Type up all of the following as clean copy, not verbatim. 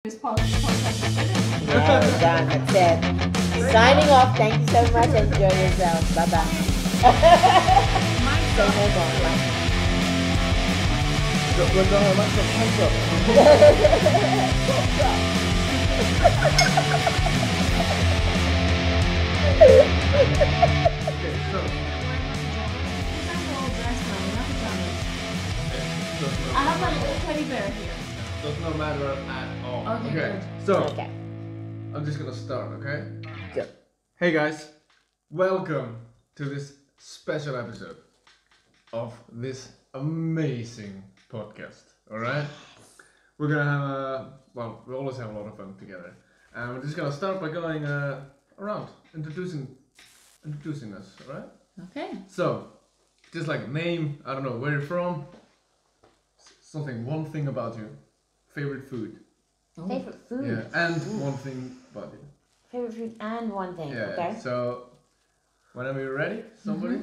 This podcast is finished. Yeah, we're done. That's it. Signing off. Thank you so much. Enjoy yourself. Bye bye. Say no more. We're going to let some punch up. Okay, so. I have my little teddy bear here. Does not matter at all. Okay, good. So, Okay. I'm just gonna start, okay? Good. Hey guys, welcome to this special episode of this amazing podcast, alright? We're gonna have we always have a lot of fun together. And we're just gonna start by going around, introducing us, alright? Okay. So, just like name, I don't know, where you're from, one thing about you, favorite food. Favorite food. Yeah, and one thing about you. Favorite food and one thing. Yeah, Okay. so whenever you're ready, somebody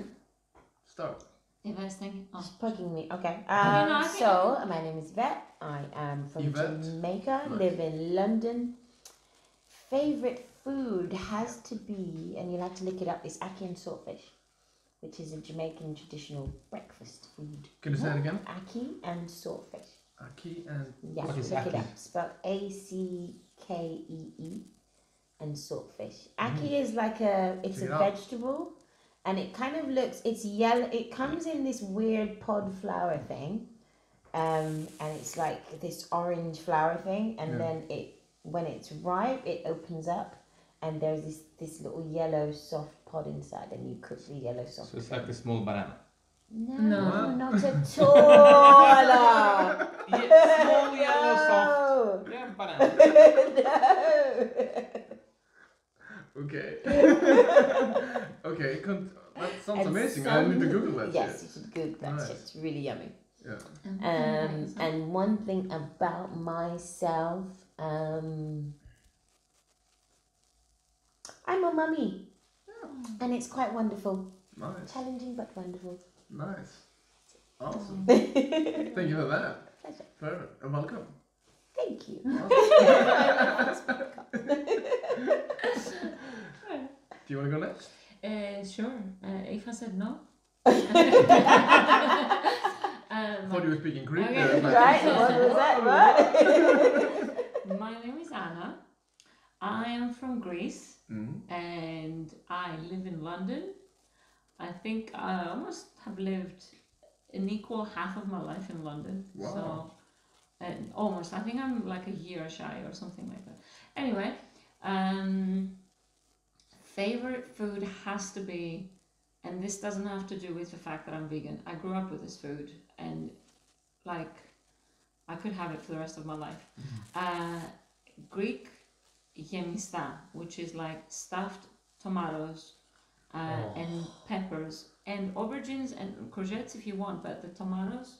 start. If I was thinking, Just poking me. Okay. no, My name is Vet. I am from Yvette. Jamaica. Nice. Live in London. Favorite food has to be, and you'll have to look it up. Is ackee and saltfish, which is a Jamaican traditional breakfast food. Can you say it again? Ackee and saltfish. Ackee and Yes, What is look it ackee? up. Spelled Ackee and saltfish. Ackee is like it's Check a it out. vegetable, and it kind of looks. It's yellow. It comes in this weird pod flower thing, and it's like this orange flower thing, and Yeah. then when it's ripe, it opens up, and there's this little yellow soft pod inside, and you cook the yellow soft. So it's like a small banana. No, No. not at all. Small yellow soft. Yeah, banana. Okay. Okay, that sounds And amazing. I some- need to Google that Yes, shit. you should Google that Nice. shit. It's really yummy. Yeah. And one thing about myself, I'm a mummy, and it's quite wonderful. Nice. Challenging but wonderful. Nice. Awesome. Thank you for that. Pleasure. Perfect. And welcome. Thank you. Do you want to go next? Sure. Eva said no. I thought you were speaking Greek. Okay. there, like- Right? What was that? Right? My name is Anna. I am from Greece Mhm. and I live in London. I think I almost have lived an equal half of my life in London. Wow. So, almost. I think I'm like a year shy or something like that. Anyway, favorite food has to be, and this doesn't have to do with the fact that I'm vegan. I grew up with this food and like I could have it for the rest of my life. Greek gemista, which is like stuffed tomatoes and peppers and aubergines and courgettes if you want, but the tomatoes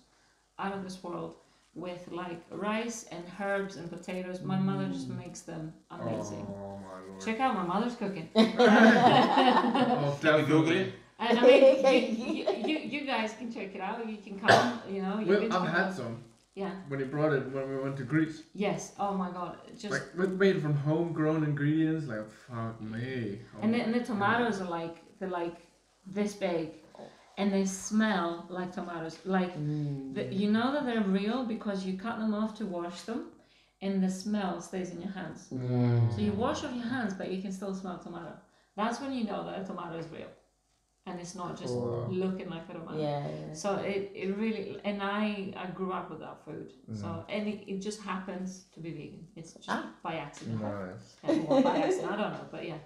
out of this world with like rice and herbs and potatoes. My mother just makes them amazing. Oh my lord. Check out my mother's cooking. Oh, Can we Google it? And I mean, you guys can check it out. You can come, you know. Well, I've had some Yeah. when he brought it when we went to Greece. Yes. Oh my God. Just Like made from homegrown ingredients. Like fuck me. Oh and my the tomatoes are like they're like this big, and they smell like tomatoes. Like you know that they're real because you cut them off to wash them, and the smell stays in your hands. So you wash off your hands, but you can still smell tomato. That's when you know that a tomato is real, and it's not just Cool. looking like a tomato. Yeah. So it really, and I grew up with that food. So and it just happens to be vegan. It's just by accident. Nice. Yeah, well, by accident, I don't know, but yeah.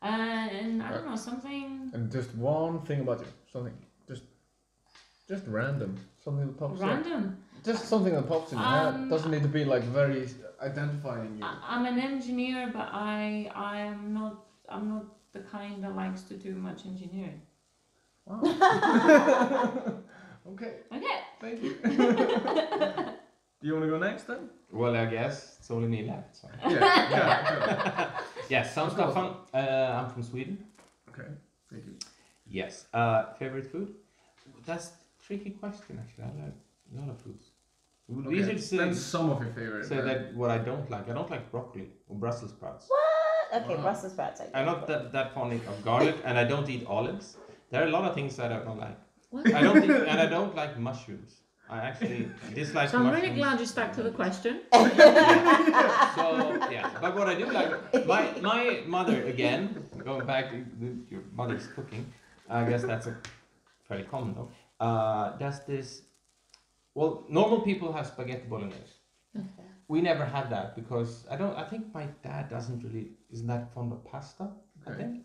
And I don't know, something And just one thing about you, something just random, something that pops up. random. Just something that pops in your head. Doesn't need to be like very identifying you. I'm an engineer, but I'm not the kind that likes to do much engineering. Wow. Okay, Okay. thank you. Do you want to go next then? Well, I guess it's only me left. So. Yeah. Yeah, sounds Of like fun. I'm from Sweden. Okay, thank you. Yes. Favorite food? That's a tricky question actually. I like a lot of foods. It would be Okay, easier to say, then some of your favorite. say that what I don't like. I don't like broccoli or Brussels sprouts. What? Okay, Wow. Brussels sprouts. I'm not that fond of garlic, and I don't eat olives. There are a lot of things that I don't like. What? I don't like mushrooms. I actually dislike So I'm mushrooms. really glad you stuck to the question. So yeah, but what I do like, my mother, again, going back to your mother's cooking, I guess that's a fairly common though. Does this? Well, normal people have spaghetti bolognese. Okay. We never had that because I think my dad isn't that fond of pasta. I Okay. think.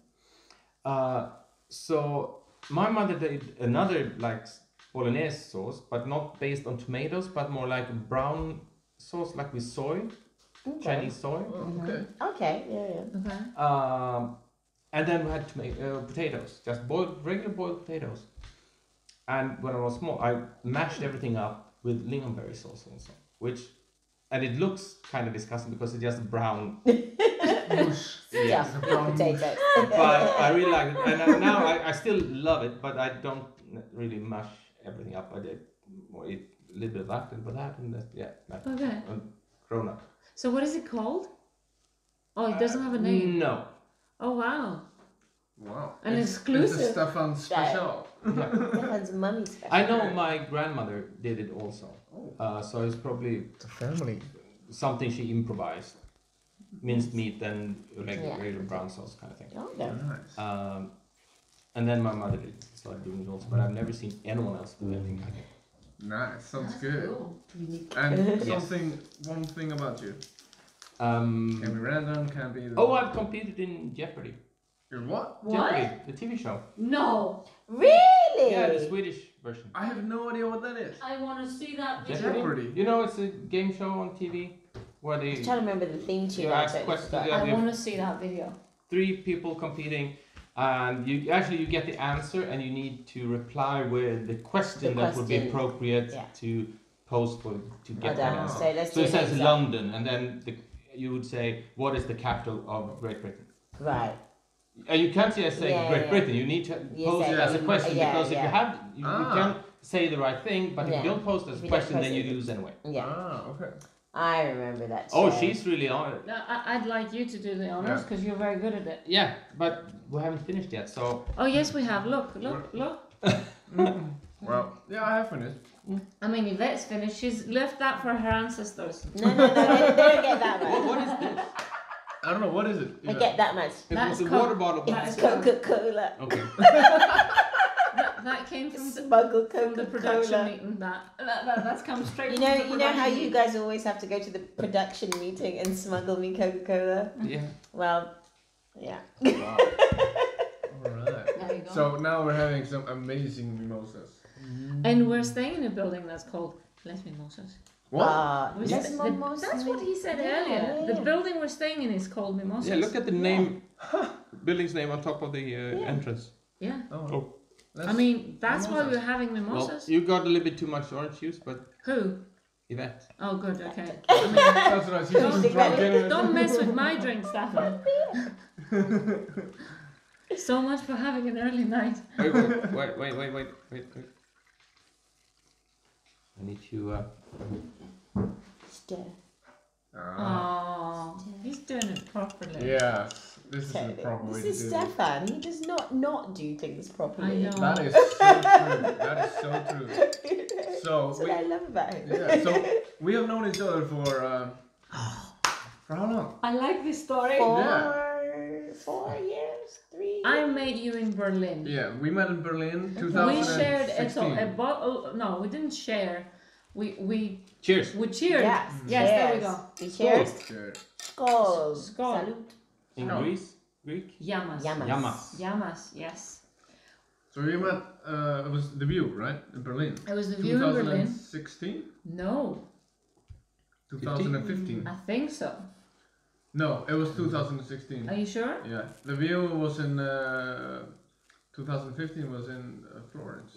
So my mother did another like bolognese sauce, but not based on tomatoes, but more like brown sauce, like with soy, Chinese soy. Okay. Okay, yeah. Okay. And then we had potatoes, just regular boiled potatoes. And when I was small, I mashed everything up with lingonberry sauce also, and it looks kind of disgusting because it's just brown. Mush. Yeah. Stuffed brown potatoes. But I really like it, and now I still love it, but I don't really mash everything up. I did more eat a little bit of that and that, and that, yeah, like Okay. grown up. So what is it called? Oh, it doesn't have a name. No. Oh wow. Wow. An It's exclusive. a Stefan special. Stefan's mummy special. I know my grandmother did it also, Oh. so it's probably It's a family. something she improvised, minced meat and like Yeah. regular brown sauce kind of thing. Okay. Nice. And then my mother started doing it also, but I've never seen anyone else do anything like it. Nice. Sounds That's good. cool. Unique. And Yes. one thing about you. Um, Can be random, can be. oh, I've competed in Jeopardy. You're what? Jeopardy, the TV show. No. Really? Yeah, the Swedish version. I have no idea what that is. I want to see that video. Jeopardy. You know, it's a game show on TV where I'm they trying to remember the theme tune. you I ask totally questions. forgot. Yeah, I they have want to see that video. 3 people competing, and you get the answer, and you need to reply with the question that would be question. appropriate Yeah. to post for to get Oh, that damn. answer. So let's So do it an says example. London, and then you would say, what is the capital of Great Britain? Right. And you can't just say Yeah, Great yeah. Britain. You need to You pose say it as a it. question Yeah, because if you yeah. have you can say the right thing, but if Yeah. you don't post as If a you don't question, post then you it- lose anyway. Yeah. Ah, okay. I remember that. Oh, show. she's really on it. No, I'd like you to do the honors Yeah. because you're very good at it. Yeah, but we haven't finished yet, so Oh yes, we have. Look. Well, yeah, I have finished. I mean, Yvette's finished. She's left that for her ancestors. No, they don't get that what much. is this? I don't know, what is it? They get that much. It That's was a Coke. water bottle. That It's is Coca-Cola. Okay. That came from Smuggle from the production Coca-Cola. meeting. That's come straight. You from the know how production you guys always have to go to the production meeting and smuggle me Coca-Cola? Yeah. Well, yeah. Wow. Alright. There you go. So now we're having some amazing mimosas. And we're staying in a building that's called Les Mimosas. What? We That's sta- Mimosas. That's what he said Yeah, earlier. yeah, The yeah. building we're staying in is called Mimosas. Yeah, look at the name, building's name on top of the entrance. Yeah. Oh. I mean, that's why mimosas. we're having Well, mimosas. you got a little bit too much orange juice, but Who? Yvette. Oh, good. Okay. That's right, she's Don't- just drunk anyway. Don't mess with my drink, Stefan. So much for having an early night. Wait. I need to. Stir. Ah. Oh, he's doing it properly. Yes, this is the Totally. proper way This to is do it. Stefan. He does not do things properly. I know. That is so true. That is so true. So That's what I love about him. yeah, so we have known each other for how long? I like this story. 4 years, 3 years. I met you in Berlin. Yeah, we met in Berlin, We 2016. shared a bottle. No, we didn't share. We Cheers. cheered. Yes, Yes, there we go. We cheers. Sure. Skål. Skål. Salute. In No. Greek? Yamas. Yamas. Yamas, yes. So we met, it was the View, right? In Berlin. It was the View in Berlin. 2016? No, 2015? I think so. No, it was 2016. Are you sure? Yeah, the View was in 2015 was in Florence.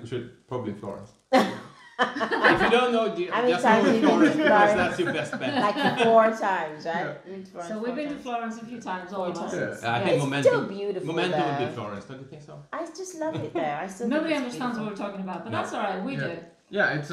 Should probably Florence. If you don't know, How many just go times with have you been Florence to because Florence? that's your best bet. Like 4 times, right? Yeah. Been to Florence So 4 we've been to times. Florence a few times, all of us. Yeah. I Yeah, think it's momentum. still beautiful Momentum would there. be Florence, don't you think so? I just love it there. I still think Nobody it's understands what beautiful. we're talking about, but No. that's alright, we Yeah. do. Yeah, it's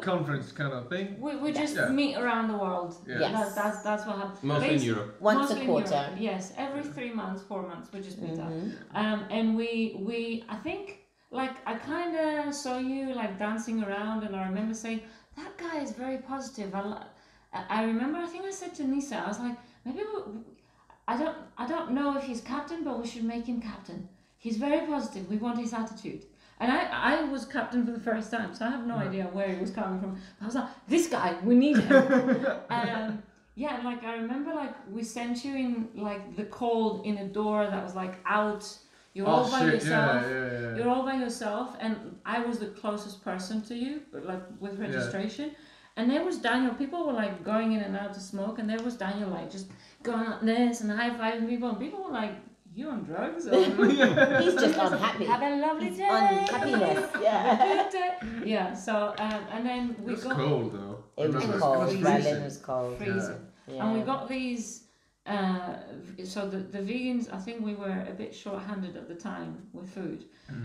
conference kind of thing. We just Yeah. meet around the world. Yeah. Yes. That's what happens. Mostly in Europe. Once Mostly a in quarter. Europe, yes, every 3 months, 4 months, we just meet up. Mhm. And we I think like I kind of saw you like dancing around, and I remember saying that guy is very positive. I remember I think I said to Nisa, I was like, maybe I don't know if he's captain, but we should make him captain. He's very positive. We want his attitude. And I was captain for the first time, so I have no idea where he was coming from. I was like, this guy, we need him. Yeah, and like I remember, like we sent you in like the cold in a door that was like out. You're all by yourself. Yeah. You're all by yourself, and I was the closest person to you, like with registration. And there was Daniel. People were like going in and out to smoke, and there was Daniel like just going like this and high fiving people, and people were like, "You on drugs?" Or, He's just unhappy. Have a lovely day. Unhappiness. Yeah. Good day. Yeah. So and then we It was got cold though. It was Remember, cold. freezing. Berlin was cold. freezing. Yeah. And we got these. So the vegans, I think we were a bit short-handed at the time with food.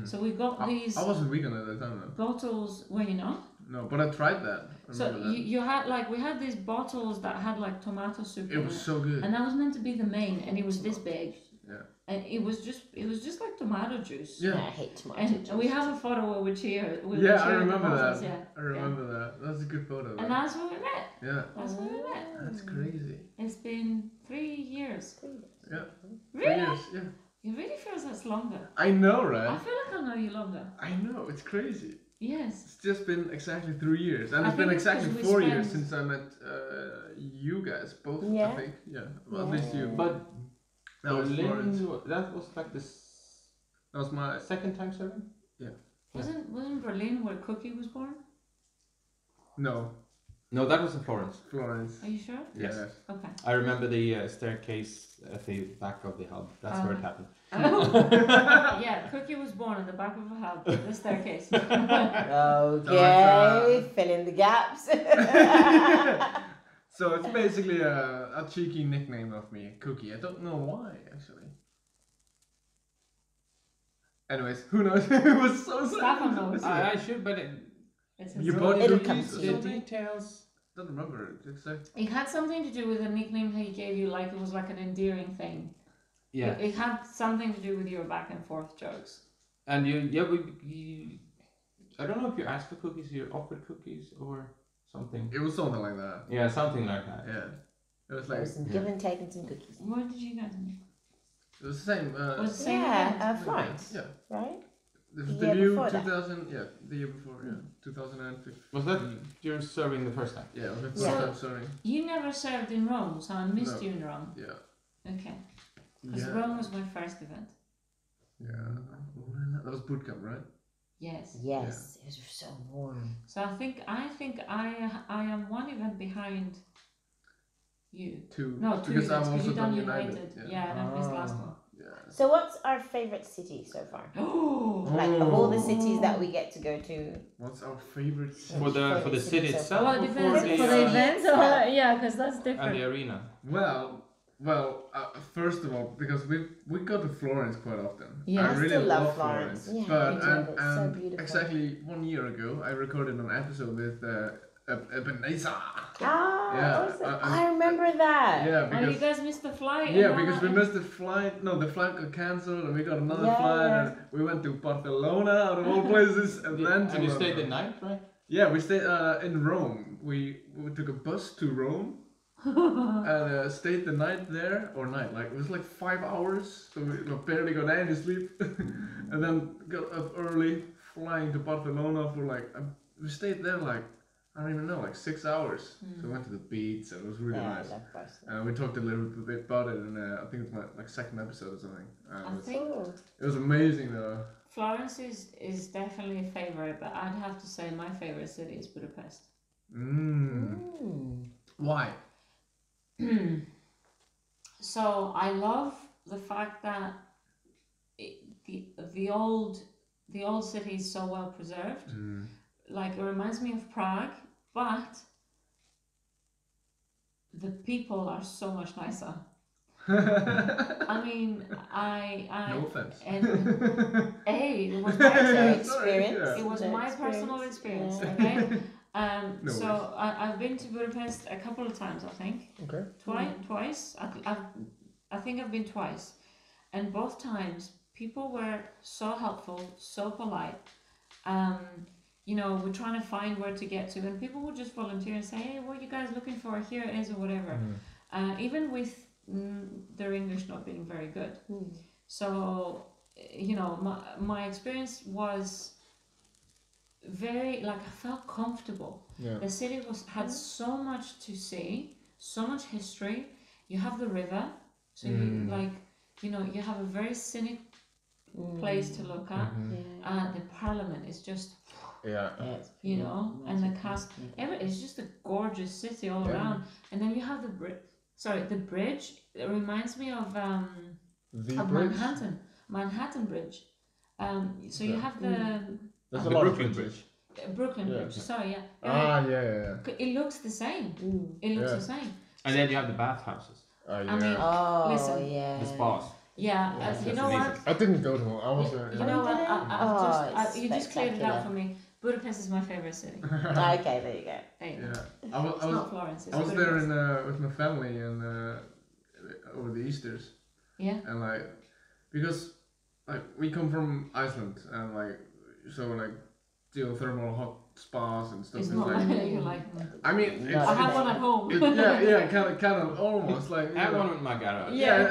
So we got these I wasn't vegan at the time though. bottles. Were you not? No, but I tried that. I So remember that. you had like we had these bottles that had like tomato soup It in was it, so good. and that was meant to be the main, and it was this big. Yeah. And it was just like tomato juice. Yeah. I hate tomato And juice. we have a photo where we cheer. Yeah, I remember that. Yeah. I remember that. That's a good photo. And that's where we met. Yeah. That's where we met. That's crazy. It's been 3 years. Yeah. 3 Really? years, yeah. It really feels that's longer. I know, I right? feel like I know you longer. I know, it's crazy. Yes. It's just been exactly 3 years. And I it's been think it's exactly 'cause we 4 years spent- since I met you guys, both, Yeah. I think. Yeah, well, at least you. But that was Florence. Berlin, that was like the That was my. second time serving? Wasn't Berlin where Cookie was born? No, No, that was in Florence. Florence. Are you sure? Yes. Okay. I remember the staircase at the back of the hub. That's where it happened. Yeah, Cookie was born at the back of a hub, the staircase. Okay, fill in the gaps. So it's basically a cheeky nickname of me, Cookie. I don't know why, actually. Anyways, who knows? It was so sad. Stefan knows. I should, but It's You his- bought It'll cookies come or to the you. something? details. Don't remember it exactly. It had something to do with a nickname he gave you, like it was like an endearing thing. Yeah. It had something to do with your back and forth jokes. And I don't know if you asked for cookies, you offered cookies or something. It was something like that. Yeah, something like that. Yeah. It was There like was some give and take and some cookies, Where did you guys meet? it was the same. It was the same Yeah, event? Florence, Yeah. right? The The year debut before that. 2000. Yeah, the year before. Yeah, 2015. Was that you're serving the first time? Yeah, it was the Yeah. first time serving. You never served in Rome, so I missed No. you in Rome. Yeah. Okay. Because Yeah. Rome was my first event. Yeah. That was boot camp, right? Yes. Yes, it was so warm. So I think I am one event behind you. Two. No, two Because events. I've Because also you done done United. United. Yeah, and I've missed last Ah. one. Yeah. So, what's our favorite city so far? Oh. Like of all the cities that we get to go to, What's our favorite city? For the Favorite city city so itself? far. Well, it or depends for for the event. Yeah, because that's and the different. arena. Well, first of all, because we go to Florence quite often. Yeah. I I really still love love Florence. Florence. Yeah, But me too. It's so and beautiful. exactly 1 year ago, I recorded an episode with Ebenezer. Ah, Yeah, awesome. I remember that. Yeah, Oh, you because guys missed the flight. yeah, and all because we that? missed the flight. No, the flight got cancelled, and we got another Yeah, flight. yeah. And we went to Barcelona, out of all places, and then to And you stayed the night, right? Yeah, we stayed in Rome. We took a bus to Rome and stayed the night there, like it was like 5 hours, so we barely got any sleep, and then got up early, flying to Barcelona for like we stayed there like I don't even know, like 6 hours. So we went to the beach, and it was really Yeah, I nice. love Barcelona. We talked a little bit about it, and I think it's my like second episode or something. I think Cool. It was amazing though. Florence is definitely a favorite, but I'd have to say my favorite city is Budapest. Why? So I love the fact that the old city is so well preserved. Like it reminds me of Prague, but the people are so much nicer. I mean, No offense. and hey, it was my So experience. experience. Yeah. It was The my personal experience. experience. Yeah. Okay, No So worries. I've been to Budapest a couple of times, I think. Okay. Twice. I think I've been twice, and both times people were so helpful, so polite. You know, we're trying to find where to get to, and people would just volunteer and say, "Hey, what are you guys looking for? Here it is," or whatever. Even with their English not being very good. So, you know, my experience was very, like, I felt comfortable. Yeah. The city had so much to see, so much history. You have the river, so you, like, you know, you have a very scenic place to look at. The parliament is just, Yeah. you know, and the castle. It's just a gorgeous city all around. And then you have the bridge. It reminds me of Bridge? Manhattan Bridge. So you have There's The a lot Brooklyn of bridges. Brooklyn Yeah. Bridge. Sorry, yeah. Yeah. It looks the same. It looks the same. And then you have the bathhouses, Yeah. I mean, listen. yeah. the spas. Yeah, you know what? I didn't go to one. I was You know what? You just cleared it spectacular. out for me. Budapest is my favorite city. Okay, there you go. There you go. Yeah. It's not Florence. It's I was there Budapest. with my family and over the Easters. Yeah. And like, because like we come from Iceland and like, so like geothermal hot spas and stuff. It's is not like, like you're like. I mean, No, I have one at home. yeah, kind of almost like. I have one in my garage. Yeah,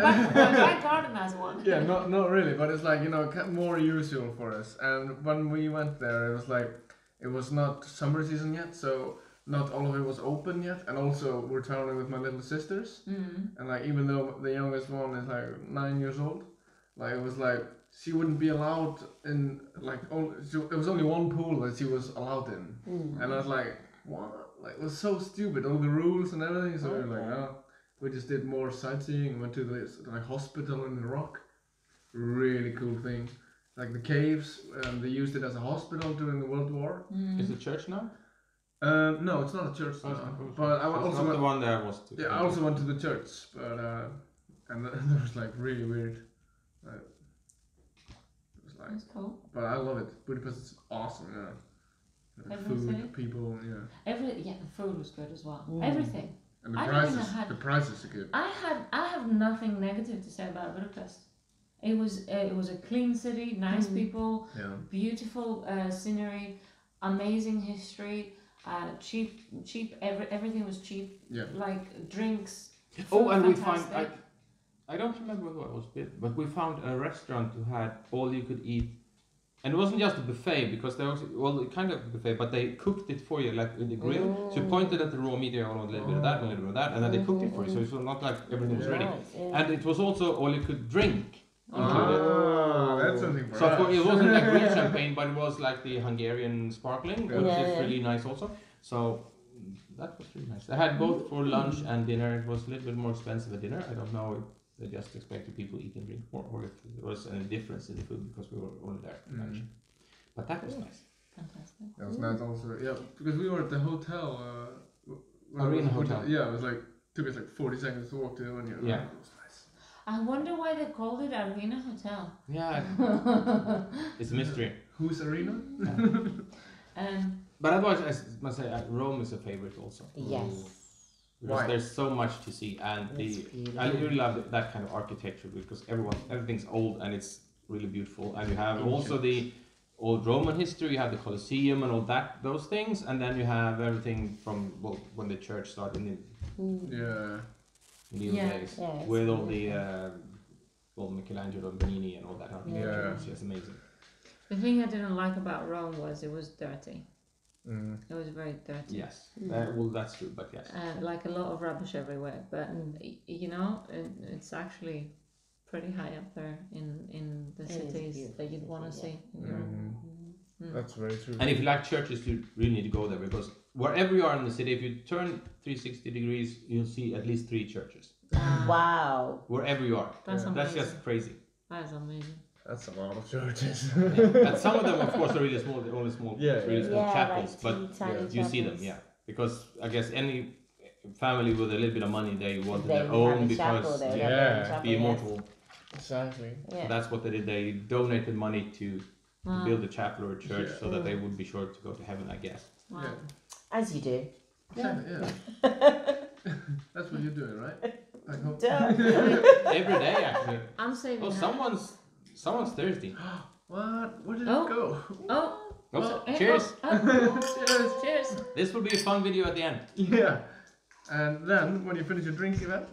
my garden has one. Yeah, not really, but it's like, you know, more usual for us. And when we went there, it was like, it was not summer season yet, so not all of it was open yet. And also, we're traveling with my little sisters, and like, even though the youngest one is like 9 years old, like it was like she wouldn't be allowed in, like, there was only one pool that she was allowed in, and I was like, what? Like, it was so stupid, all the rules and everything. So we were like, oh. We just did more sightseeing. Went to this like hospital in the rock. Really cool thing. Like the caves, they used it as a hospital during the World War. Is it church now? No, it's not a church Oh, now. it's not a church. But I It's also not went, the one that I was to. yeah, I also went to the church, but and that was like really weird. Like, it was like, That's cool. but I love it. Budapest is awesome. Yeah. The Every food, city? people, yeah. The food was good as well. Everything. And the I prices, even had- the prices are good. I have nothing negative to say about Budapest. It was a clean city, nice people, Yeah. beautiful scenery, amazing history, cheap. Everything was cheap. Yeah. Like drinks. Oh, food, and we fantastic. found I don't remember what it was with, but we found a restaurant who had all you could eat, and it wasn't just a buffet because there was kind of a buffet, but they cooked it for you like with the grill. So you pointed at the raw meat, a little bit of that, and a little bit of that, and then they cooked it for you. So it's not like everything was ready, and it was also all you could drink. Ah, that's something for So us. it wasn't like real champagne, but it was like the Hungarian sparkling, which Yeah, is yeah. really nice also. So that was really nice. I had both for lunch and dinner. It was a little bit more expensive at dinner. I don't know if they just expected people eat and drink more, or if there was any difference in the food because we were only there for lunch. But that was nice. Fantastic. That was nice also. Yeah, because we were at the hotel. Arena Hotel. Yeah, it was like took us like 40 seconds to walk to the venue. Yeah. It was nice. I wonder why they called it Arena Hotel. Yeah, it's a mystery. Whose arena? But otherwise, I must say Rome is a favorite also. Yes. Because Why? there's so much to see, and I really love that kind of architecture because everything's old and it's really beautiful, and you have also the old Roman history, you have the Colosseum and all those things, and then you have everything from when the church started in Yeah. medieval Yeah. days Yeah, it's with all the beautiful. Michelangelo and Bernini and all that architecture. Yeah. It's just amazing. The thing I didn't like about Rome was it was dirty. It was very dirty. Yes, that's true, but yes. Like a lot of rubbish everywhere. But you know, it's actually pretty high up there in the It is cities beautiful that you'd want to city, see. In Europe. That's very true. And if you like churches, you really need to go there because wherever you are in the city, if you turn 360 degrees, you'll see at least 3 churches. Wow. Wherever you are. That's Yeah. That's amazing. just crazy. That is amazing. That's a lot of churches. And some of them, of course, are really small. They're only small, really small chapels, like but tiny you see them, chapels. yeah. Because I guess any family with a little bit of money, they wanted They their would have own a chapel because there, yeah, their own chapel, be yes. immortal. Exactly. So Yeah. that's what they did. They donated money to Wow. build a chapel or a church Yeah. so that they would be sure to go to heaven, I guess. Wow. Yeah. As you do. Exactly, yeah. That's what you're doing, right? Back home. Every day, actually. I'm saving. Oh, that. someone's thirsty. What? Where did Oh. it go? Oh. Oh, eh, cheers. Cheers. Cheers. This will be a fun video at the end. Yeah. And then, when you finish your drink, Yvette,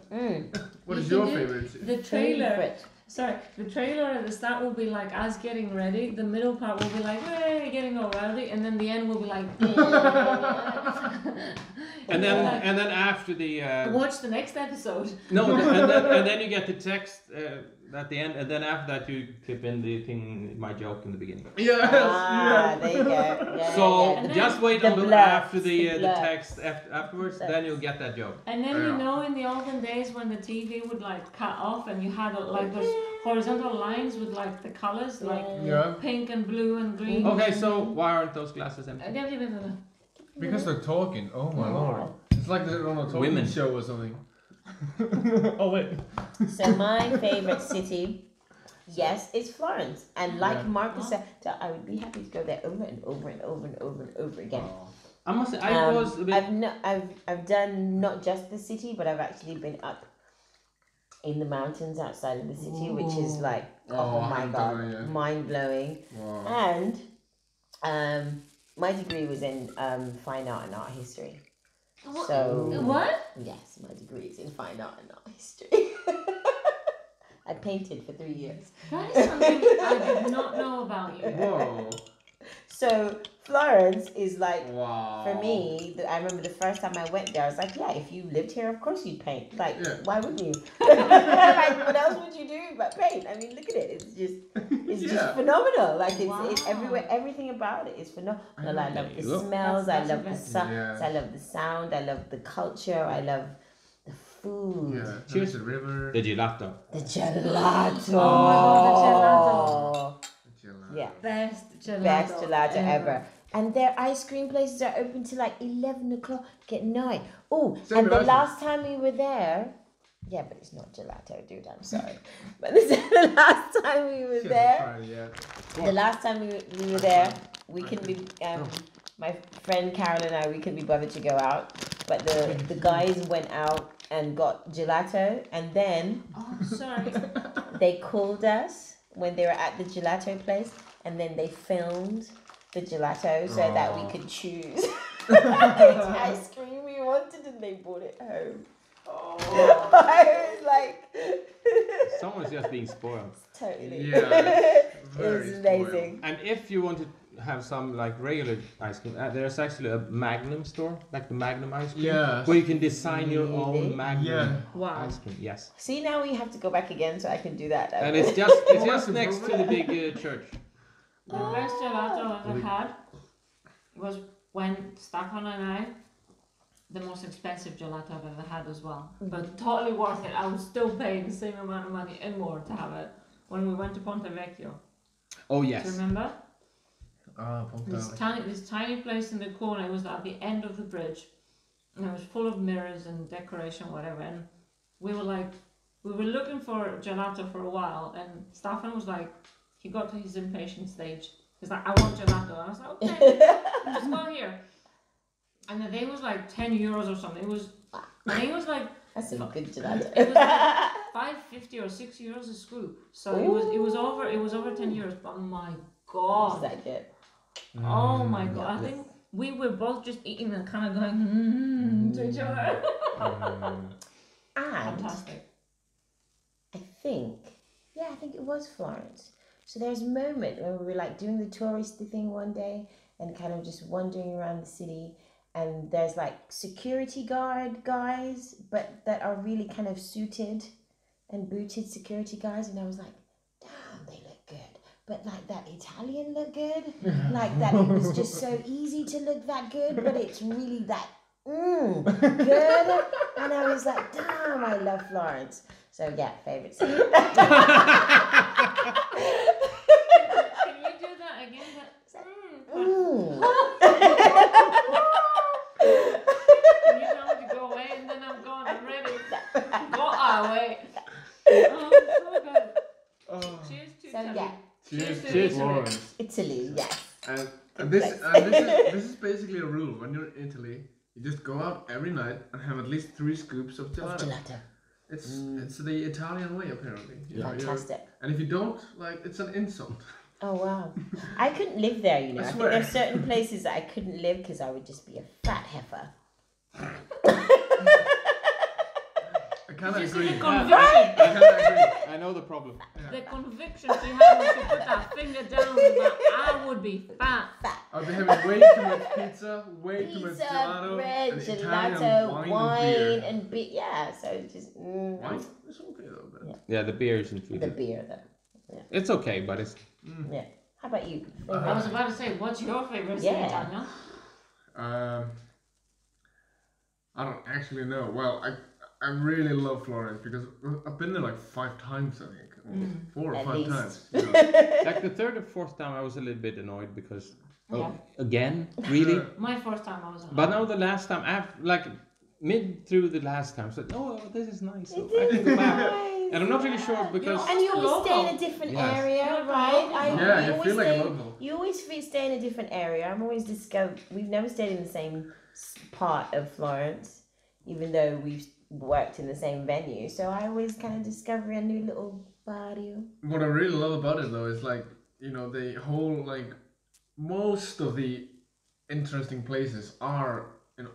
what is You your can do favorite? The trailer. Favorite. Sorry, the trailer at the start will be like us getting ready. The middle part will be like, hey, getting all rowdy, and then the end will be like. And then after the Watch the next episode. and then you get the text at the end, and then after that you clip in the thing, my joke in the beginning. Yes. There you go. Yeah, So yeah. just wait The until blur, after the the blur. text afterwards, then you'll get that joke. And then Yeah. you know, in the olden days when the TV would like cut off, and you had like those horizontal lines with like the colors, like Yeah. pink and blue and green. Okay, so why aren't those glasses empty? Because they're talking. Oh my lord. It's like they're on a talking Women. show or something. Oh wait. So my favorite city, yes, is Florence. And like Yeah. Marcus said, I would be happy to go there over and over and over and over and over again. I must say, I was a bit. I've done not just the city, but I've actually been up in the mountains outside of the city, which is like, oh my I'm god, telling you. mind blowing. Wow. And my degree was in fine art and art history. So What? yes, my degree is in fine art and art history. I painted for 3 years. That is something I did not know about you. Whoa. So Florence is like, Wow. for me, I remember the first time I went there, I was like, yeah, if you lived here, of course you'd paint. Like, Yeah. why wouldn't you? Like, what else would you do but paint? I mean, look at it. It's just Yeah. phenomenal. Like, it's Wow. everywhere. Everything about it is phenomenal. I love There the you go. smells. That's I love the amazing. Yes. I love the sound. I love the culture. I love the food. Yeah. Cheers. There's the river. The gelato. The gelato. Oh my God, the gelato. Gelato. Yeah. Best gelato. Best gelato ever. And their ice cream places are open till like 11 o'clock at night. Oh, Same and with the us. last time we were there, yeah, but it's not gelato, dude. I'm sorry. But the last time we were She hasn't there, tried it yet. the last time we were there, we can be, my friend Carol and I, we couldn't be bothered to go out. But the guys went out and got gelato, and then Oh, sorry. they called us when they were at the gelato place, and then they filmed the gelato so that we could choose which ice cream we wanted, and they brought it home. I was like, Someone's just being spoiled. totally. Yeah. It Very was amazing. And if you want to have some like regular ice cream, there's actually a Magnum store, like the Magnum ice cream, Yes. where you can design your Really? own Magnum Yeah. Wow. ice cream. Yes, See, now we have to go back again so I can do that. and it's just that's next to the big church. The best gelato I've ever had was when Stefan and I, the most expensive gelato I've ever had as well. But totally worth it. I would still pay the same amount of money and more to have it when we went to Ponte Vecchio. Oh Do you yes. remember? Ah, This tiny place in the corner. It was at the end of the bridge. And it was full of mirrors and decoration, whatever. And we were looking for gelato for a while. And Stefan was like, he got to his impatient stage. He's like, I want gelato. And I was like, okay, just go here. And the thing was like 10 euros or something. I think it was like, That's some good gelato. it was like 5.50 or 6 euros a scoop. So it was over 10 euros. But my Is God. that good? Oh my God. I think we were both just eating and kind of going to each other. And Fantastic. I think it was Florence. So there's a moment when we were like doing the touristy thing one day and kind of just wandering around the city, and there's like security guard guys, but that are really kind of suited and booted security guys, and I was like, damn, they look good. But like that Italian look good, like that it was just so easy to look that good, but it's really that good. And I was like, damn, I love Florence. So yeah, favorite city. Can you do that again? Can you tell me to go away and then I'm gone? I'm ready. Go away. Oh, so good. Oh. Cheers to So Italy. yeah, Cheers, Cheers to cheers, Italy. Florence. Italy, yes. And And this, complex. this is basically a rule. When you're in Italy, you just go out every night and have at least 3 scoops of Of gelato. gelato. It's the Italian way apparently. Fantastic. And if you don't, like, it's an insult. Oh wow. I couldn't live there, you know. I I think swear. there's certain places that I couldn't live because I would just be a fat heifer. I kind of Did you see agree. the I conviction? kind of agree. I know the problem. The conviction she had when she put that finger down was that I would be fat. I'll be having way too much pizza, way too much Pizza, gelato, bread, and gelato, Italian wine, and and beer. Yeah, so it's just Wine is okay though. But Yeah. Yeah, the beer isn't really. the beer though. It's okay, but it's. Yeah. How about you? I was about to say, what's your favorite city, Yeah. Daniel? I don't actually know. Well, I really love Florence because I've been there like 5 times, I think. Or 4 or At 5 least. times. You know. Like the third or fourth time, I was a little bit annoyed because. Yeah. Again? Really? My first time I was in But now the last time, like mid through the last time, I said, oh, this is nice. So I can go back. And I'm not really sure because. And you always Local. stay in a different Yes. area, You're right? local. Yeah, you you always feel like a stay- local. You always stay in a different area. I'm always we've never stayed in the same part of Florence, even though we've worked in the same venue. So I always kind of discover a new little barrio. What I really love about it though is like, you know, the whole like most of the interesting places are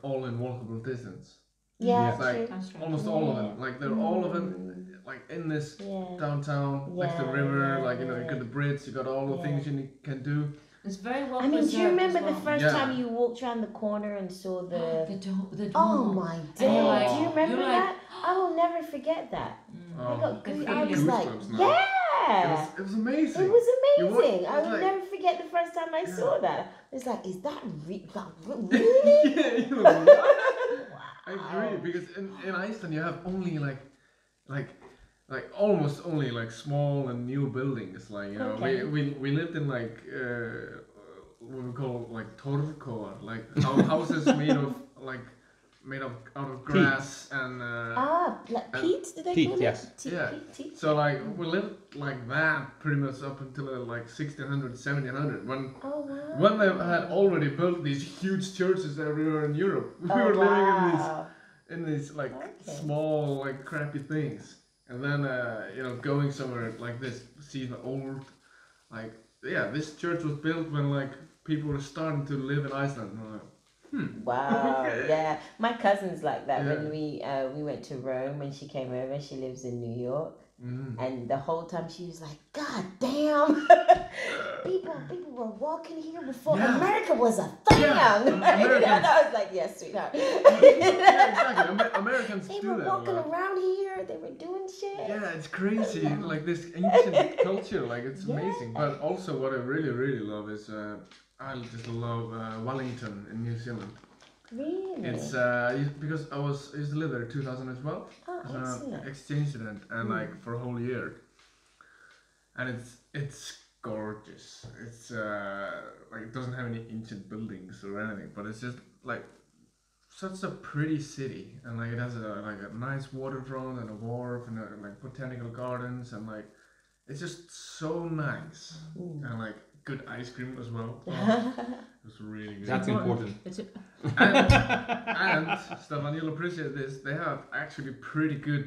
all in walkable distance. Yeah, It's like true. That's true. almost all of them. Like they're all of them like in this Yeah. downtown next to the Yeah, river. yeah, Like, you know, you yeah. got the bridge, you got all the Yeah. things you can do. It's very well I mean, do you preserved remember as the well. first Yeah. time you walked around the corner and saw the? The Oh Duomo. my And day! you're like- Do you remember you're like- that? I will never forget that. I got The goose. I was feeling. like, Goosebumps now. yeah. It was amazing. It was You walk- amazing. I it's will like- never forget the first time I Yeah. saw that. It's like, is that really? Yeah, you know, I agree because in Iceland you have only like almost only like small and new buildings. Like, you know, Okay. we lived in like what we call like torkoar, like houses made of out of grass and Like peat? Did they Peat, call yes. it? Peat, Yeah. peat? so like we lived like that pretty much up until like 1600, 1700 Oh wow. when they had already built these huge churches everywhere in Europe. We Oh, were living wow. in these like Okay. small like crappy things, and then you know, going somewhere like this, see the old, like, yeah, this church was built when like people were starting to live in Iceland. And I'm like, Wow, Okay. yeah. My cousin's like that. Yeah. When we went to Rome, when she came over, she lives in New York, and the whole time she was like, "God damn, people were walking here before Yeah. America was a thing." Yeah, And I was like, "Yes, sweetheart." yeah, exactly. Americans They do were that a walking lot. around here. They were doing shit. Yeah, it's crazy. Like this ancient culture, like it's Yeah. amazing. But also, what I really, really love is I just love Wellington in New Zealand. Really? It's because I used to live there in 2012 Oh, as an excellent. exchange student, and like for a whole year. And it's gorgeous. It's like it doesn't have any ancient buildings or anything, but it's just like such a pretty city, and like it has a nice waterfront and a wharf and like botanical gardens, and like it's just so nice, and like good ice cream as well. It was really good. That's important. It's And Stefan, you'll appreciate this. They have actually pretty good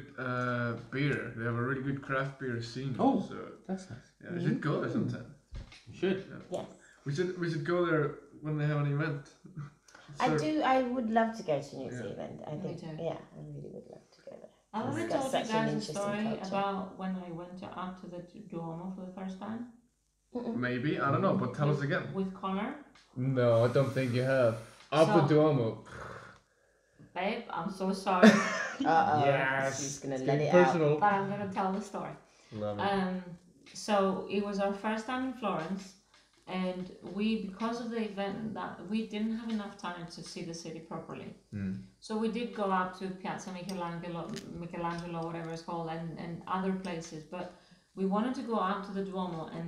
beer. They have a really good craft beer scene. Oh. So That's nice. yeah, we should go there sometime. You should. Yes. We should go there when they have an event. I So- do. I would love to go to New Yeah. Zealand. I Me think. too. Yeah, I really would love to go there. I already It's got told you such an guys a interesting story culture. about when I went out to the Duomo for the first time Maybe, I don't know, but tell us again. with Connor. No, I don't think you have. So- Duomo. Babe, I'm so sorry, Uh-oh. Yes. She's gonna It's let getting it out. personal. but I'm gonna tell the story. Love it. So it was our first time in Florence, and we, because of the event, that we didn't have enough time to see the city properly. So we did go out to Piazza Michelangelo, whatever it's called, and other places. But we wanted to go out to the Duomo, and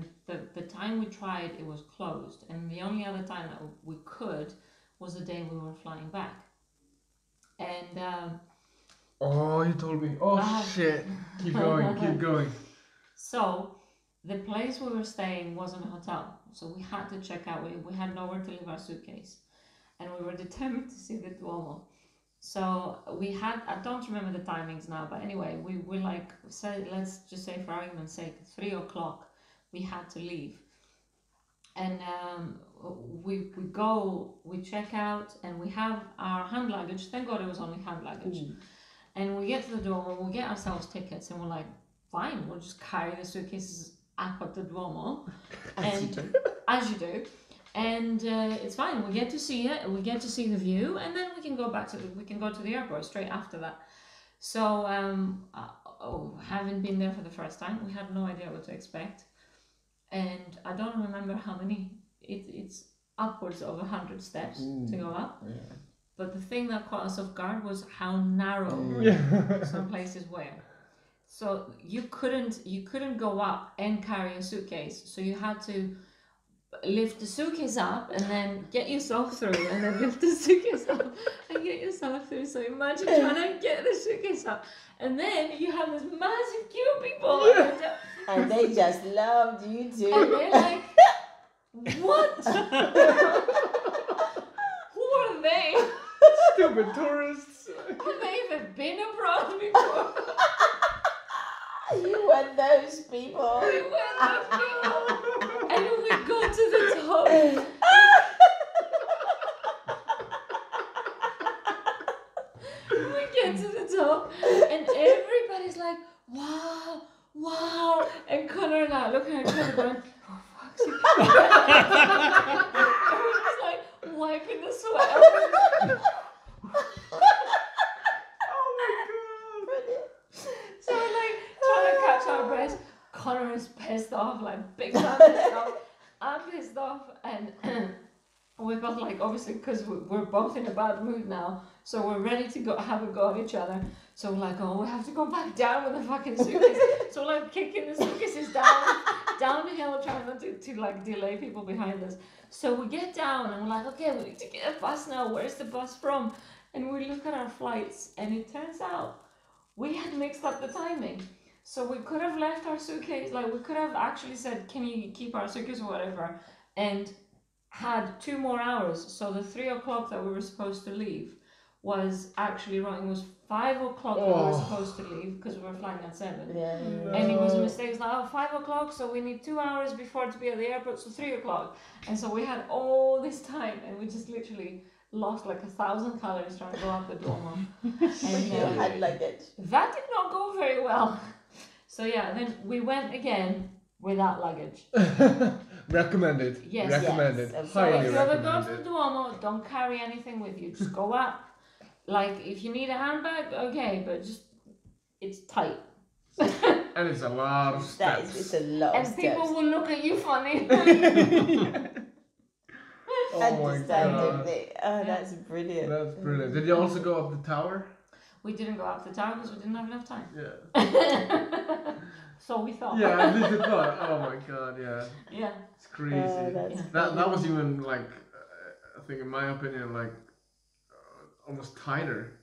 the time we tried, it was closed. And the only other time that we could was the day we were flying back. And Oh, you told me. Oh Ah. shit. Keep going, keep going. so the place we were staying wasn't a hotel, so we had to check out. We had nowhere to leave our suitcase, and we were determined to see the Duomo. So we had, I don't remember the timings now, but anyway, we were like, say, let's just say for argument's sake, 3 o'clock, we had to leave. And we go, we check out, and we have our hand luggage. Thank God it was only hand luggage. And we get to the Duomo, we get ourselves tickets, and we're like, fine, we'll just carry the suitcases up at the Duomo. As you do. And it's fine. We get to see it. We get to see the view, and then we can go back to the airport straight after that. So, having been there for the first time, we had no idea what to expect, and I don't remember how many. It's upwards of 100 steps to go up. Yeah. But the thing that caught us off guard was how narrow some places were. So you couldn't go up and carry a suitcase. So you had to lift the suitcase up and then get yourself through, and then lift the suitcase up and get yourself through. So imagine trying to get the suitcase up, and then you have this massive queue of people, and they just loved you too. And they're like, what? Who are they? Stupid tourists. Have they even been abroad before? You were those people. We were those people. And we go to the top. We get to the top, and everybody's like, wow, wow. And Connor and I look at each other going, oh, fuck's sake. Everyone's like wiping the sweat off. So like trying to catch our breath. Connor is pissed off, like big time pissed off. I'm pissed off, and we're both like, obviously, because we're both in a bad mood now, so we're ready to go have a go at each other. So we're like, oh, we have to go back down with the fucking suitcase. So we're like kicking the suitcases down the hill, trying not to like delay people behind us. So we get down and we're like, okay, we need to get a bus now. Where's the bus from? And we look at our flights, and it turns out we had mixed up the timing. So we could have left our suitcase, like we could have actually said, can you keep our suitcase or whatever, and had 2 more hours. So the 3 o'clock that we were supposed to leave was actually wrong. It was 5 o'clock that we were supposed to leave, because we were flying at 7. Yeah. And it was a mistake. It's like, oh, 5 o'clock, so we need 2 hours before to be at the airport, so 3 o'clock. And so we had all this time, and we just literally lost like 1,000 calories trying to go up the Duomo. And You had luggage. that did not go very well. So yeah, then we went again without luggage. Recommended. Yes. Recommended. Yes. So Highly if you ever go to the recommended. Duomo, don't carry anything with you. Just go up. Like if you need a handbag, okay, but just it's tight. And it's a lot of That steps. is, it's a lot of And people steps. will look at you funny. Oh my god. Understandably. Oh, that's brilliant. That's brilliant. Did you also go up the tower? We didn't go up the tower because we didn't have enough time. Yeah. So we thought. Yeah, at least I thought. Oh my god, yeah. Yeah. It's crazy. That's That was even like, I think in my opinion, like almost tighter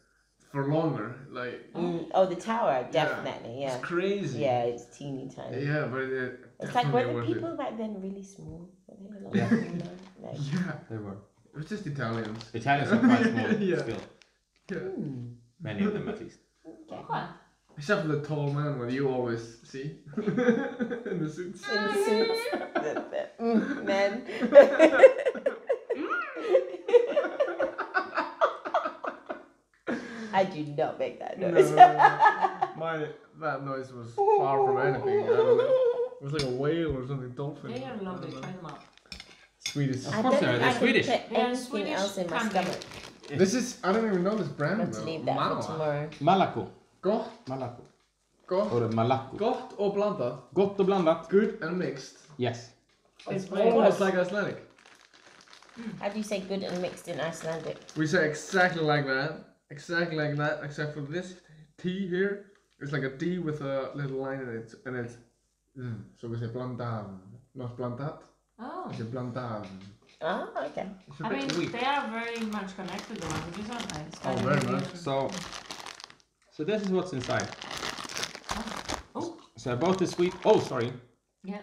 for longer. Like Oh, the tower, definitely, yeah. it's crazy. Yeah, it's teeny tiny. Yeah, but it It's like, were definitely the worth people it. back then really small? Were they a lot Yeah. smaller? Like, Yeah, They were. it was just Italians. Italians are quite small Yeah. still. Yeah. Many of them at least. okay. Fun. Except for the tall man what you always see in the suits. In the suits. Men. I do not make that noise. That noise was far from anything. I don't know. It was like a whale or something, dolphin. They are I lovely. don't know. Try them out. Swedish. Of I course don't they're think I Swedish. can put They are anything Swedish else in my candy. stomach. This is, I don't even know this brand Let's though. leave that for tomorrow. Malaco. Gott, Malaco. gott, Or Malaco. gott och blandat. Gott och blandat. Good and mixed. Yes. It's It's very almost good. like Icelandic. How do you say good and mixed in Icelandic? We say exactly like that. Exactly like that, except for this T here. It's like a D with a little line in it. And it's... So we say blandan. Not blandat. Oh. We say blandan. Oh, okay. It's a I bit mean, weak. they are very much connected, the languages, aren't they? It's Oh, kind of very weird. much. So this is what's inside. Oh. So both the sweet. Oh, sorry. Yeah.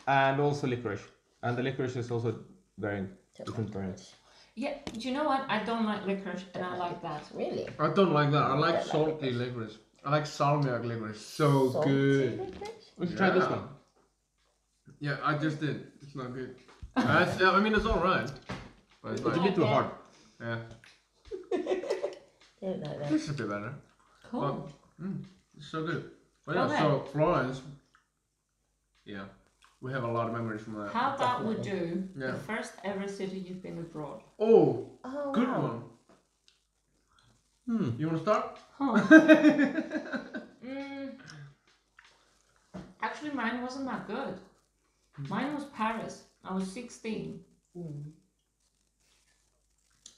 and also licorice. And the licorice is also very different variants. Yeah, do you know what? I don't like licorice, and I like that. Really? I don't like that. I like don't like salty licorice. I like salmiak licorice. So Salty good. licorice? We should try this Yeah. one. Yeah, I just did. It's not good. I mean, it's alright. But it's It's a like, bit too hard. yeah, Don't know that. it's a bit better. Cool. It's so good. But yeah, Okay. so Florence. Yeah, we have a lot of memories from that. How about we do Yeah. the first ever city you've been abroad? Oh, Oh, good wow. one. Hmm. You want to start? Huh. Actually, mine wasn't that good. Mine was Paris. I was 16.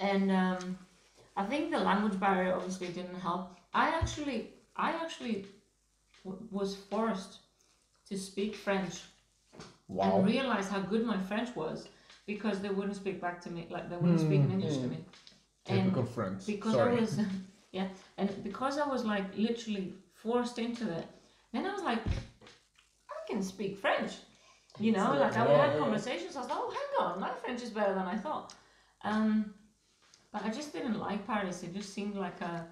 And I think the language barrier obviously didn't help. I actually was forced to speak French Wow. and realize how good my French was because they wouldn't speak back to me, like they wouldn't speak in English to me. Typical French. Because Sorry. I was, yeah, and because I was like literally forced into it, then I was like, I can speak French, you know, like I would have conversations. I was like, oh, hang on, my French is better than I thought. But I just didn't like Paris. It just seemed like a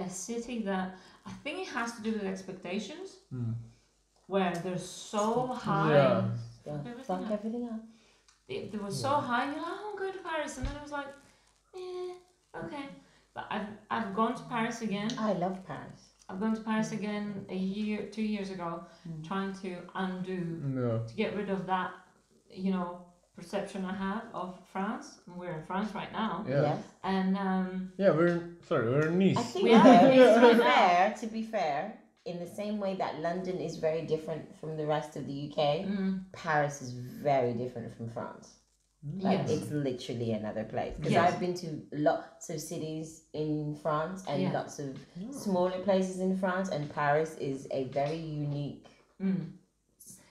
city that I think it has to do with expectations, where they're so high. Yeah. Fuck everything up. They were so high. You're like, oh, I'm going to Paris, and then I was like, okay. But I've gone to Paris again. I love Paris. I've gone to Paris again 2 years ago, trying to undo, No. to get rid of that, you know, perception I have of France. And we're in France right now. Yeah. Yes. And Yeah, we're in Nice. I think We are though, in Nice to be fair, in the same way that London is very different from the rest of the UK, Paris is very different from France. Like yes. it's literally another place. Because Yes. I've been to lots of cities in France and Yeah. lots of smaller places in France, and Paris is a very unique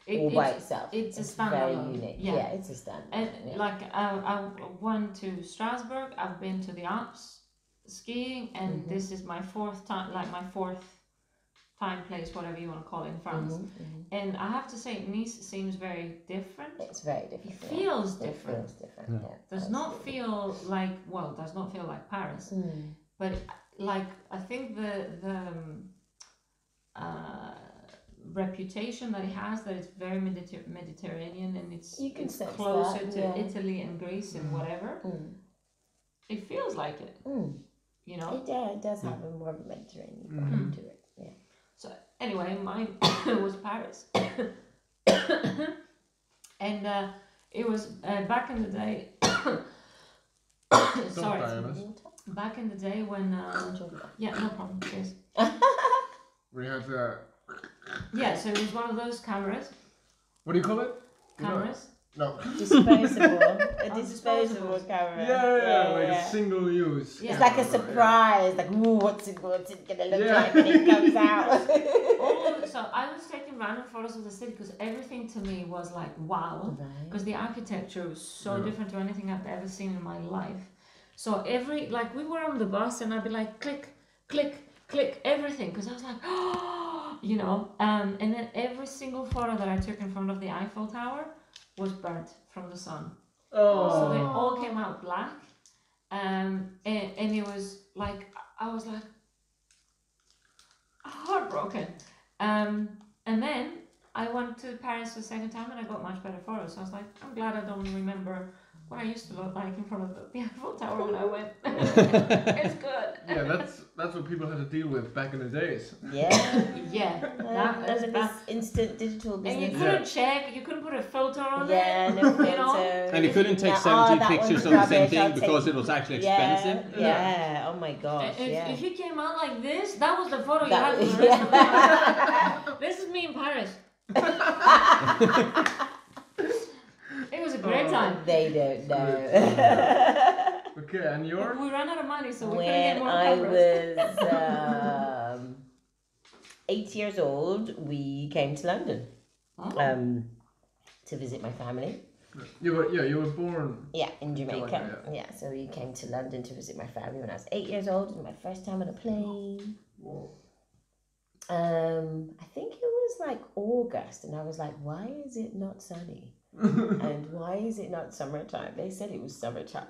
all by itself. It's a very standalone. unique. Yeah. Yeah, it's a standalone. And yeah. like I went to Strasbourg. I've been to the Alps skiing, and this is my fourth time, like my fourth time place, whatever you want to call it, in France. And I have to say, Nice seems very different. It's very different. It feels yeah. different. It feels different. Yeah. Does not feel like does not feel like Paris, but like I think the reputation that it has, that it's very Mediterranean, and it's You can sense closer that, to yeah. Italy and Greece and whatever. It feels like it, you know. It does have a more of a Mediterranean vibe to it. Yeah. So anyway, mine was Paris, and it was back in the day. Sorry, back in the day when yeah, no problem. Cheers. We had Yeah, so it was one of those cameras. what do you call it? Cameras. No. Disposable. A Oh, disposable disposables. camera. Yeah, like a single use. Yeah. It's like a surprise. Like, ooh, what's it gonna look Yeah. like when it comes out? So I was taking random photos of the city because everything to me was like wow, because the architecture was so different to anything I've ever seen in my life. So every, like, we were on the bus and I'd be like click, click, click, everything, because I was like, oh, you know, and then every single photo that I took in front of the Eiffel Tower was burnt from the sun. So they all came out black, and it was like, I was like heartbroken. And then I went to Paris the second time and I got much better photos. So I was like, I'm glad I don't remember what I used to look like in front of the Eiffel Tower when I went. It's good. Yeah, that's what people had to deal with back in the days. Yeah. Yeah. None That's of bad. this instant digital And you business. couldn't check, you couldn't put a filter on Yeah, it. no filter. You know? And you couldn't take Now, 17 that pictures one's of the same rubbish, thing I'll because take- it was actually Yeah, expensive. yeah. Oh my gosh, yeah. If you came out like this, that was the photo you That- had for the rest of the life. This is me in Paris. It was a great time. They don't know. Okay, and yours? We ran out of money, so we couldn't get When more I cameras. was 8 years old, we came to London Oh. to visit my family. You were born. Yeah, in Jamaica. Jamaica, Yeah, so we came to London to visit my family when I was 8 years old. It was my first time on a plane. Whoa. I think it was was like August, and I was like, why is it not sunny? And why is it not summertime? They said it was summertime.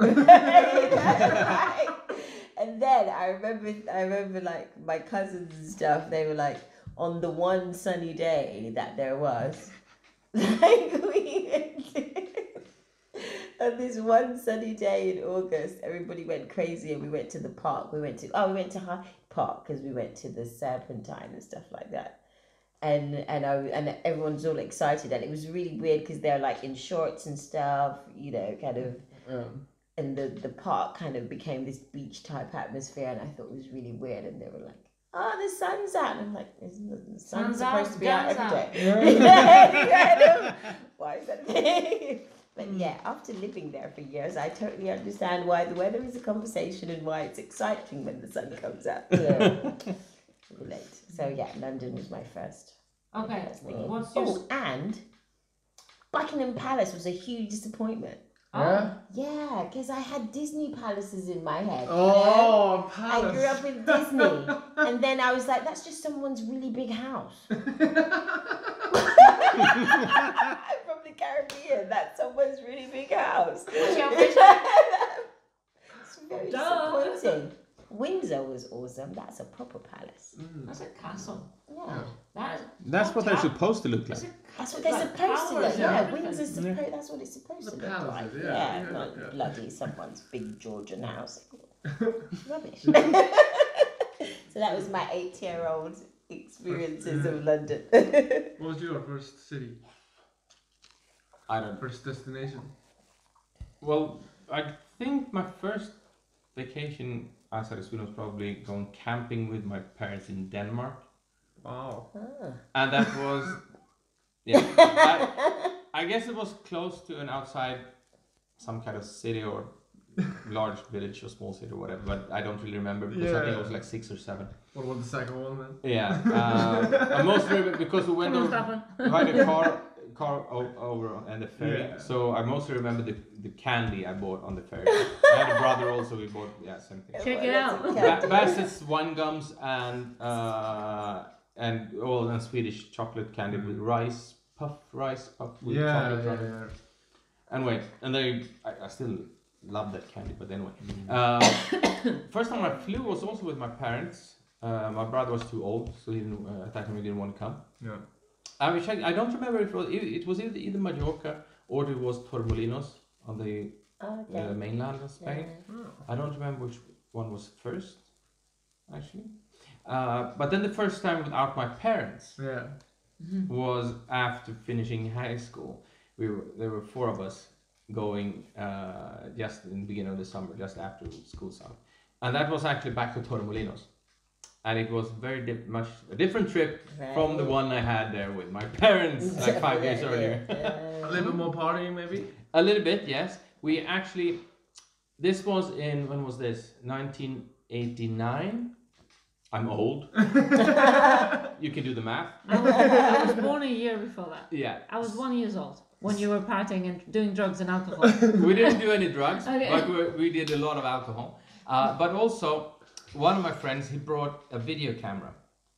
And then I remember like my cousins and stuff, they were like, on the one sunny day that there was, like on this one sunny day in August, everybody went crazy and we went to the park. We went to Hyde Park because we went to the Serpentine and stuff like that. And everyone's all excited, and it was really weird because they're like in shorts and stuff, you know, kind of. And the park kind of became this beach type atmosphere, and I thought it was really weird. And they were like, "Oh, the sun's out," and I'm like, "Isn't the sun supposed to be out every day?" Why is that a thing? But yeah, after living there for years, I totally understand why the weather is a conversation and why it's exciting when the sun comes out. Relate. So yeah, London was my first. Okay. What's your... and Buckingham Palace was a huge disappointment. Yeah? Yeah, because I had Disney palaces in my head. Oh, I palace. grew up with Disney. And then I was like, that's just someone's really big house. I'm from the Caribbean. That's someone's really big house. What's your vision? It's very disappointing. Windsor was awesome. That's a proper palace. That's a castle. Yeah. That's what they're supposed to look like. That's what they're supposed to look. Yeah, Windsor's supposed. That's what it's supposed to look like. palaces, Yeah, not bloody someone's big Georgian house. Rubbish. So that was my 8-year-old experiences of London. What was your first city? I don't. First destination? Well, I think my first vacation outside of Sweden was probably going camping with my parents in Denmark. Wow. And that was, I guess it was close to an outside, some kind of city or large village or small city or whatever, but I don't really remember because I think it was like 6 or 7. What was the second one then? Yeah, I mostly remember because we went over by the car over and the ferry. Yeah. So I mostly remember the candy I bought on the ferry. I had a brother also. We bought same thing. Check it out. Bassett's wine gums and Swedish chocolate candy with rice puff with chocolate on it. Anyway, and I still love that candy. But anyway, first time I flew was also with my parents. My brother was too old, so at that time he didn't want to come. Yeah. I don't remember if it was either Mallorca or it was Torremolinos on the mainland of Spain. Oh. I don't remember which one was first, actually. But then the first time without my parents was after finishing high school. There were 4 of us going just in the beginning of the summer, just after school started. And that was actually back to Torremolinos. And it was much a different trip from the one I had there with my parents like 5 years earlier. A little bit more partying maybe? A little bit, yes. We actually, this was in, when was this? 1989. I'm old. You can do the math. I was born a year before that. Yeah. I was 1 year old when you were partying and doing drugs and alcohol. We didn't do any drugs, Okay. but we did a lot of alcohol. But also, one of my friends, he brought a video camera.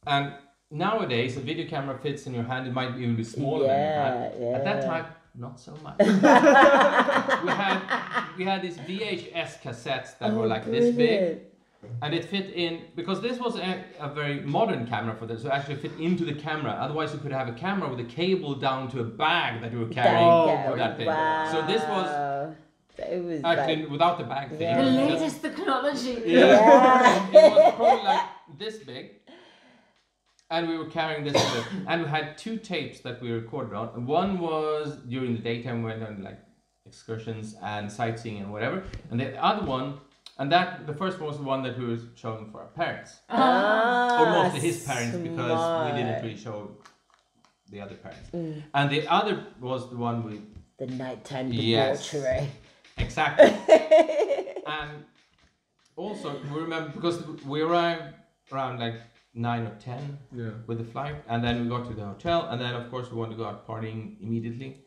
And nowadays, a video camera fits in your hand. It might even be smaller than your hand. At that time, not so much. we had these VHS cassettes that were like this big. And it fit in, because this was a very modern camera for this, so it actually fit into the camera. Otherwise, you could have a camera with a cable down to a bag that you were carrying for that thing. Wow. So this was actually like, without the bag thing. The latest technology. Yeah. It was probably like this big. And we were carrying this, and we had 2 tapes that we recorded on. And one was during the daytime, we went on like excursions and sightseeing and whatever. And the other one, and the first one was the one that we were showing for our parents. Or mostly his parents, because we didn't really show the other parents. And the other was the one with the nighttime debauchery. Exactly. And also, we remember, because we arrived around like 9 or 10 with the flight, and then we got to the hotel, and then of course we wanted to go out partying immediately.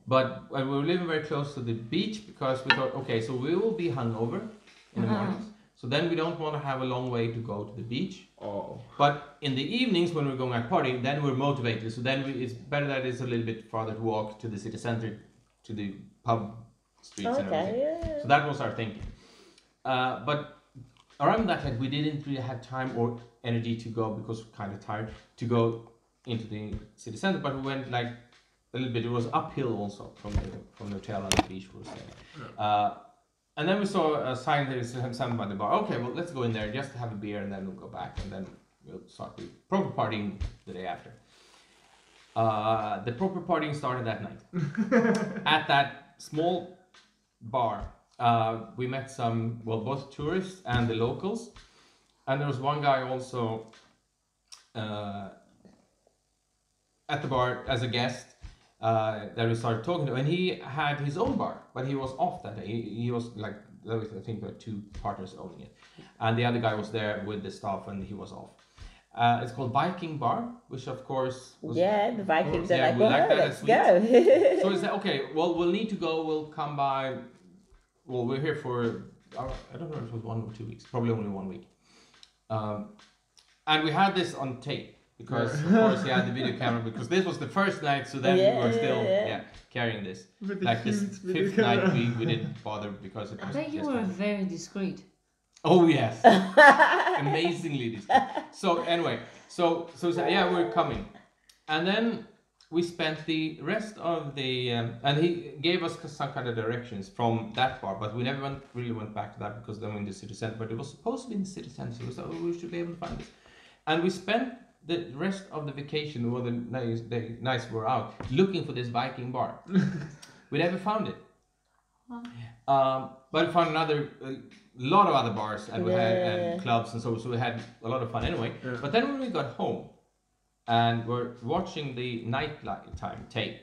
But we were living very close to the beach, because we thought, okay, so we will be hungover in the mornings, So then we don't want to have a long way to go to the beach. Oh. But in the evenings when we're going out partying, then we're motivated. So then it's better that it's a little bit farther to walk to the city center, to the pub streets and everything. Yeah. So that was our thinking. But around that, like, we didn't really have time or energy to go because we're kind of tired to go into the city center. But we went like a little bit. It was uphill also from the hotel and the beach we were staying. And then we saw a sign that said something about the bar. Okay, well, let's go in there just to have a beer and then we'll go back and then we'll start the proper partying the day after. The proper partying started that night. At that small bar, we met both tourists and the locals. And there was one guy also at the bar as a guest that we started talking to, and he had his own bar, but he was off that day. He was like, I think there were two partners owning it, and the other guy was there with the staff, and he was off. It's called Viking Bar, which of course was, the Vikings are yeah, like, we like that as let's go. So we said, okay, well, we'll need to go. We'll come by. Well, we're here for I don't know if it was 1 or 2 weeks, probably only 1 week. And we had this on tape. Because of course he had the video camera, because this was the first night, so then we were still carrying this. Like this fifth night we didn't bother because it was. I bet you were very discreet. Oh yes, amazingly discreet. So anyway, so we said, yeah, we're coming, and then we spent the rest of the and he gave us some kind of directions from that bar, but we never really went back to that because then we were in the city center. But it was supposed to be in the city center, so we thought, oh, we should be able to find it, and we spent the rest of the vacation, or the nights we were out, looking for this Viking bar. We never found it. But we found a lot of other bars, and we had and clubs, and so we had a lot of fun anyway. Yeah. But then when we got home, and we're watching the nighttime tape,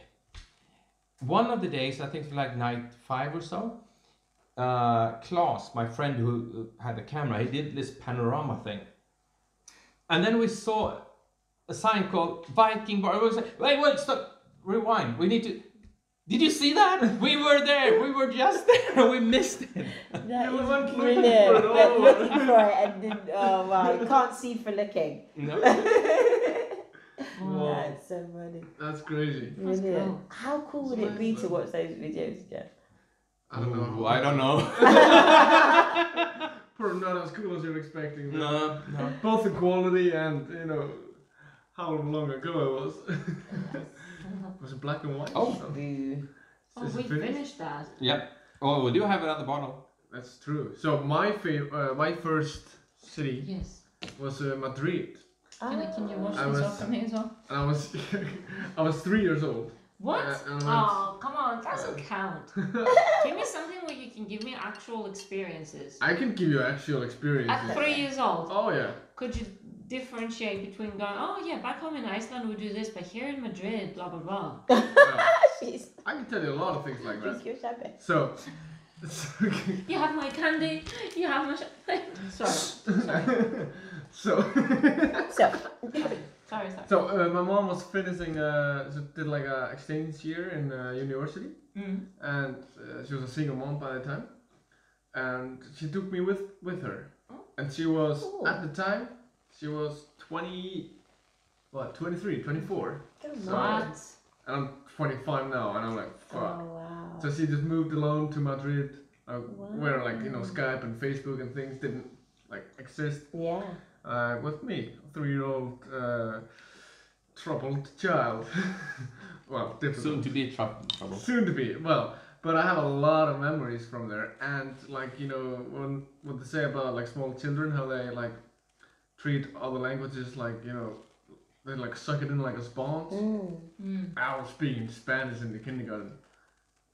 one of the days, I think it was like night 5 or so, Klaus, my friend who had the camera, he did this panorama thing. And then we saw a sign called Viking Bar. We said, wait, stop, rewind. We need to. Did you see that? We were there. We were just there. We missed it. That we is weren't looking brilliant. for it We're all. looking for it and then, oh wow, you can't see for looking. No. Wow. That's so funny. That's crazy. That's Brilliant. cool. How cool would it be to watch those videos, Jeff? I don't know. Ooh, I don't know. Probably not as cool as you're expecting. No. Both the quality and how long ago it was. Was it black and white? Oh. Boo. Oh, Is we it finished? finished that. Yep. Oh, we do have another bottle. That's true. So my first city Yes. was Madrid, Can you wash I this was- off for me as well? and I was 3 years old. What? and Oh, come on, that doesn't count. Give me something where you can give me actual experiences. I can give you actual experiences. At 3 years old, Oh yeah. could you differentiate between going, oh yeah, back home in Iceland we do this, but here in Madrid, blah blah blah. She's I can tell you a lot of things like drink that. your champagne. So, You have my candy, you have my Sorry. so, So, sorry. my mom was finishing, did like a exchange year in university, Mm. and she was a single mom by the time, and she took me with her, and she was Cool. at the time she was 23, 24, come So- on. What? and I'm 25 now, and I'm like Oh fuck. wow. So she just moved alone to Madrid, where like Wow. Skype and Facebook and things didn't like exist. Yeah. With me, a 3-year-old troubled child. Well, difficult. Soon to be trouble. Soon to be. Well, but I have a lot of memories from there, and like what they say about like small children, how they like treat other languages like they like suck it in like a sponge. Mm. I was speaking Spanish in the kindergarten,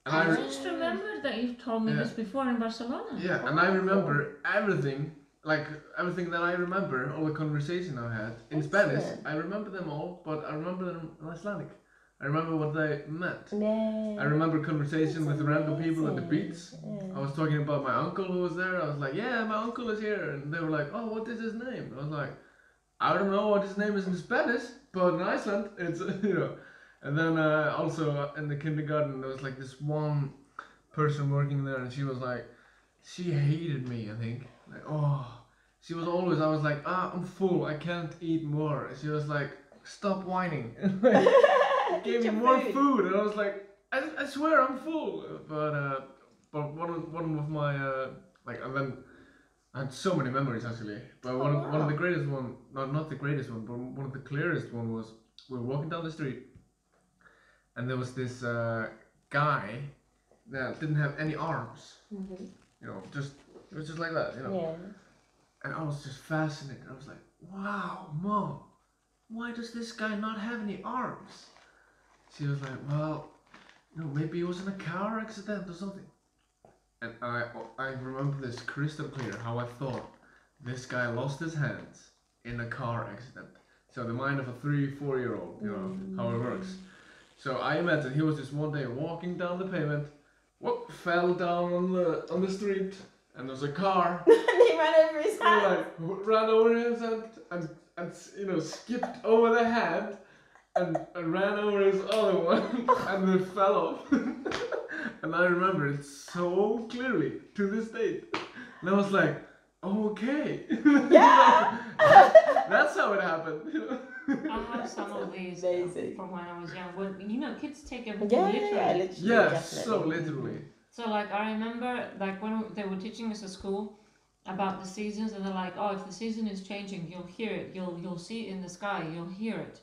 and I I just remembered that you've told me Yeah. this before in Barcelona. yeah, and I remember everything. Like everything that I remember, all the conversation I had in Spanish, Excellent. I remember them all, but I remember them in Icelandic. I remember what they meant. Yeah. I remember conversation That's with random people at the amazing. beach. Yeah. I was talking about my uncle who was there. I was like, yeah, my uncle is here. And they were like, oh, what is his name? I was like, I don't know what his name is in Spanish, but in Iceland, it's, And then also in the kindergarten, there was like this one person working there, and she was like, she hated me, I think. Like, oh, she was always, I was like, I'm full, I can't eat more. She was like, stop whining. Gave me more food, and I was like, I swear I'm full. But one of my, and then I had so many memories actually. But one of the greatest one, not the greatest one, but one of the clearest one was, we were walking down the street, and there was this guy that didn't have any arms. Mm-hmm. You know, it was just like that, you know. Yeah. And I was just fascinated. I was like, wow, Mom, why does this guy not have any arms? She was like, well, maybe he was in a car accident or something. And I remember this crystal clear, how I thought this guy lost his hands in a car accident. So the mind of a 3-4-year-old, how it works. So I imagine he was just one day walking down the pavement, fell down on the street, and there was a car. And he ran over his hand. Ran over his hand and skipped over the hand and ran over his other one and then fell off. And I remember it so clearly to this date. And I was like, okay. Yeah. That's how it happened. I have some of these from when I was young. When kids take everything literally. Yeah, so literally. So like I remember like when they were teaching us at school about the seasons, and they're like, oh, if the season is changing, you'll hear it. You'll see it in the sky. You'll hear it.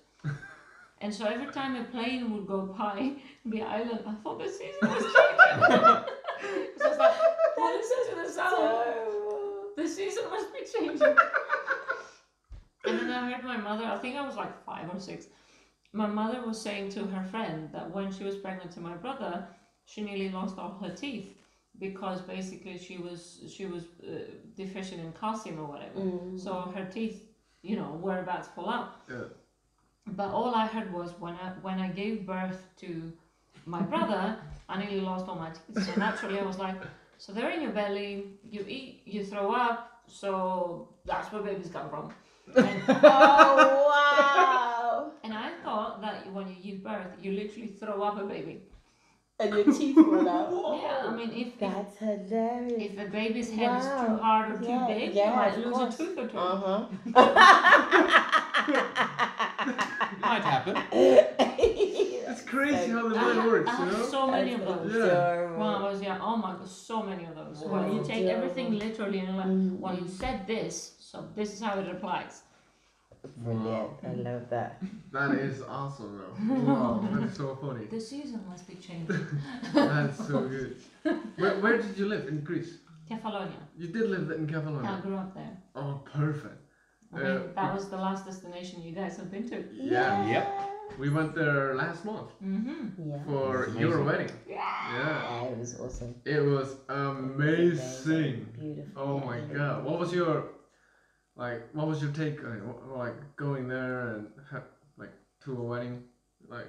And so every time a plane would go by the island, I thought the season was changing. So I was like, well, listen to the sound. The season must be changing. And then I heard my mother, I think I was like 5 or 6, my mother was saying to her friend that when she was pregnant to my brother, she nearly lost all her teeth because basically she was deficient in calcium or whatever. So her teeth, were about to fall out. Yeah. But all I heard was when I gave birth to my brother, I nearly lost all my teeth. So naturally I was like, so they're in your belly, you eat, you throw up, so that's where babies come from. And, oh wow! And I thought that when you give birth, you literally throw up a baby. And your teeth fall out. Yeah, I mean, that's hilarious. If the baby's head is too hard or too big, you might lose a tooth or two. Might happen. It's crazy how the mind works, I have so many of those. Yeah. When I was young, oh my god, so many of those. Well, you take everything literally and you're like, well, you said this, so this is how it applies. Brilliant. I love that. That is awesome though. Wow, that's so funny. The season must be changing. That's so good. Where did you live in Greece? Kefalonia. You did live in Kefalonia? I grew up there. Oh, perfect. I mean, that was the last destination you guys have been to. Yeah. Yep. We went there last month for your wedding. Yeah. It was awesome. It was amazing. Beautiful. Oh my god. What was your take on going there and to a wedding? I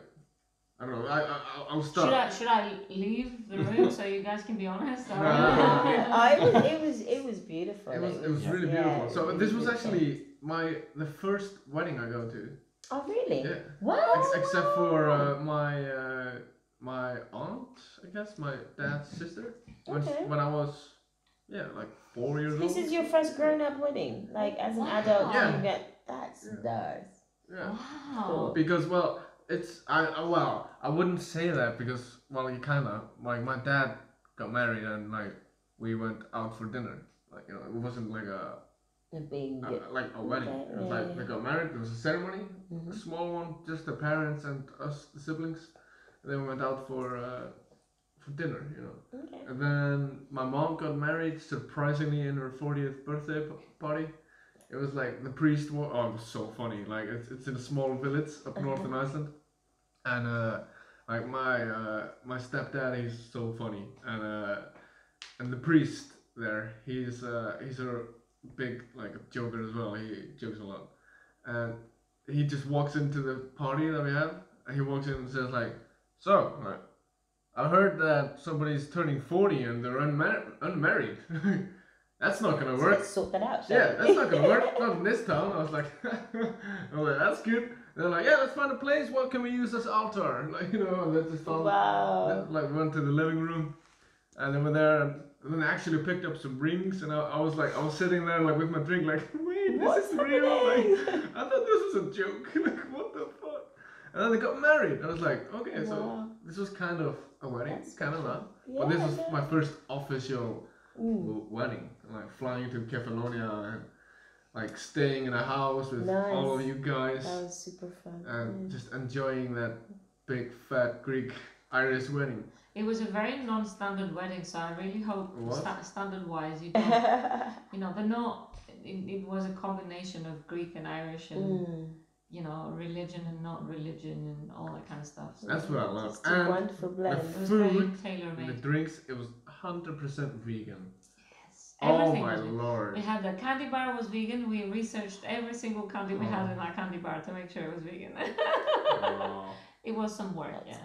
don't know. I'll start. Should I leave the room so you guys can be honest? It was beautiful. It was really beautiful. So this was actually the first wedding I go to. Oh really? Yeah. What? Except for my aunt, I guess, my dad's sister. When I was 4 years old. This is your first grown-up wedding, as an adult. Yeah. You get that's nice. Yeah. Wow. Cool. Because I wouldn't say that because you kind of my dad got married and we went out for dinner. It wasn't like a big a wedding. It was they got married. There was a ceremony, a small one, just the parents and us, the siblings. And then we went out for dinner, Okay. And then my mom got married surprisingly in her 40th birthday party. It was the priest it was so funny. It's in a small village up north in Iceland, and my stepdad, he's so funny, and the priest there, he's a big joker as well. He jokes a lot, and he just walks into the party that we have, and he walks in and says so. I heard that somebody's turning 40 and they're unmarried. That's not gonna work. Let's sort that out. Yeah, that's not gonna work. Not in this town. I was like, that's good. And they're like, yeah, let's find a place. What can we use as altar? And they just found. Wow. We went to the living room, and then we're there, And then I actually picked up some rings, and I was sitting there like with my drink, like, wait, this What's is real. Like, happening? I thought this was a joke. Like, what the fuck? And then they got married. I was like, okay, so Wow. this was kind of a wedding, That's kind of special. not. Yeah, But this was no. my first official Mm. wedding, like flying to Catalonia and like staying in a house with Nice. all of you guys That was super fun. and just enjoying that big fat Greek Irish wedding. It was a very non-standard wedding, so I really hope What? standard-wise you don't. You know, they're not. It was a combination of Greek and Irish, and Mm. you know, religion and not religion, and all that kind of stuff. So That's what I love. It's a And wonderful blend. it was food, very and the tailor-made. drinks, it was 100% vegan. Yes, Oh everything my was vegan. lord. We had the candy bar was vegan. We researched every single candy we had Oh. in our candy bar to make sure it was vegan. Oh, It was some work, That's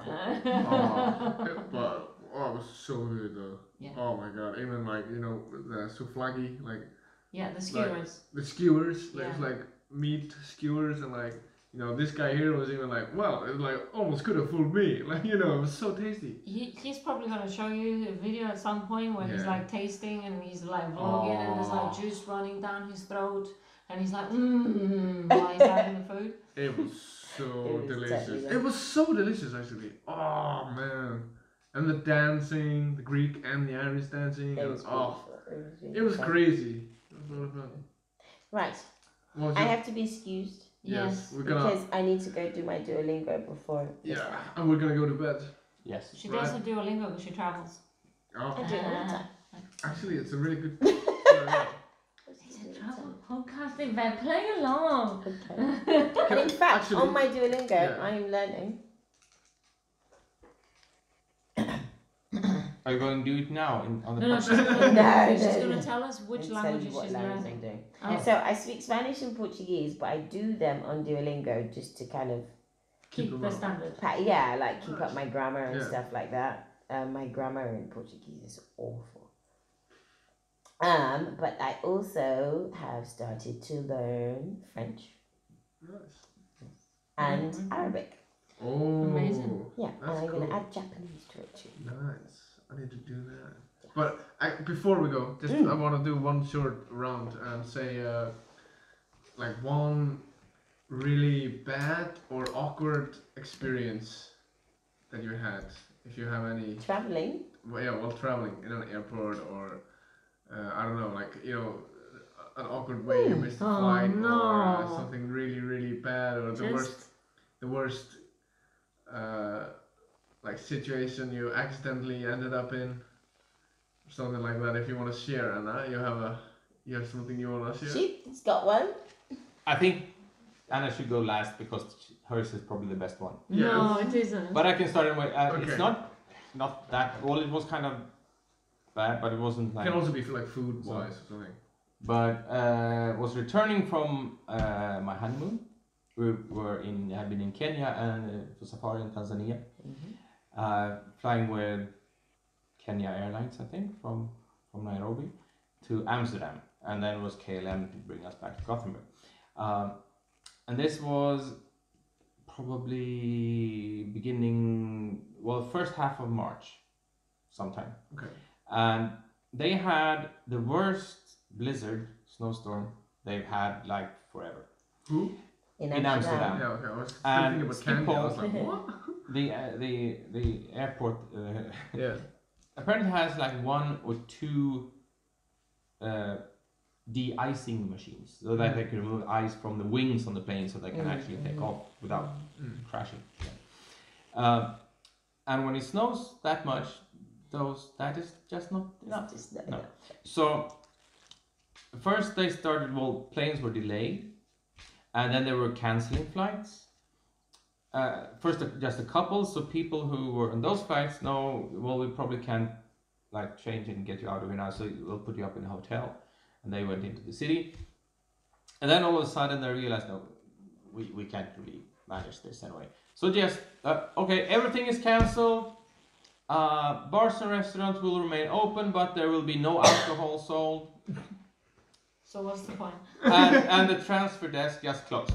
yeah. but it was so good though. Yeah. Oh my god. Even like, you know, the souvlaki, like Yeah, the skewers. the skewers, like, Yeah. it's like meat skewers, and like, you know, this guy here was even like, well, it like almost could have fooled me. Like, you know, it was so tasty. He's probably gonna show you a video at some point where he's Yeah. like tasting and he's like vlogging and there's like Oh. juice running down his throat and he's like while he's having the food. It was so It was delicious. totally It was so delicious actually. Oh man. And the dancing, the Greek and the Irish dancing. It and, was oh, beautiful. It was, really it was fun. crazy. It was a lot of fun. Right. What was I your- have to be excused Yes. we're gonna. because I need to go do my Duolingo before. this Yeah, one. and we're gonna go to bed. Yes. She Right. doesn't Duolingo because she travels. Oh, I do it all the time. actually, it's a really good. Podcasting, but play along. Okay. And in fact, Actually, on my Duolingo, yeah. I am learning. Are you going to do it now on the No, podcast? she's gonna, No, she's no, gonna no. tell us which And tell languages you what she's language I'm learning. doing. Oh. So I speak Spanish and Portuguese, but I do them on Duolingo just to kind of, Keep them the up. standard. like keep up my grammar and Yeah. stuff like that. My grammar in Portuguese is awful. But I also have started to learn French Nice. and Mhm. Arabic. Oh. Amazing. Yeah, and That's I'm going to cool. add Japanese to it too. Nice. I need to do that. But before we go, just I want to do one short round and say like one really bad or awkward experience that you had, if you have any. Traveling. Well, yeah, while traveling in an airport or I don't know, like, you know, an awkward way you missed a Oh, flight or no. something really really bad or the worst like situation you accidentally ended up in, something like that. If you want to share, Anna, you have something you want to share. She's got one. I think Anna should go last because hers is probably the best one. No, Yes. it isn't. But I can start anyway. Okay. It's not that well. It was kind of bad, but it wasn't It like. can also be like food wise or something. But was returning from my honeymoon. We had been in Kenya and for safari in Tanzania. Flying with Kenya Airlines, I think, from Nairobi to Amsterdam, and then it was KLM to bring us back to Gothenburg. And this was probably first half of March, sometime. Okay. And they had the worst blizzard, snowstorm they've had like forever. Who? In In Amsterdam. Yeah, okay. I was And thinking about Kenya. I was Schiphol- like, what? The airport Yeah. apparently has like one or two de-icing machines so that they can remove ice from the wings on the plane so they can actually take off without crashing. Yeah. And when it snows that much, that is just not enough. No. So first they started, planes were delayed, and then they were canceling flights. First just a couple, so people who were on those flights know, we probably can't like change and get you out of here now, so we'll put you up in a hotel. And they went into the city, and then all of a sudden they realized, no, we can't really manage this anyway. So just okay, everything is cancelled. Bars and restaurants will remain open, but there will be no alcohol sold. So what's the point? And the transfer desk just closed,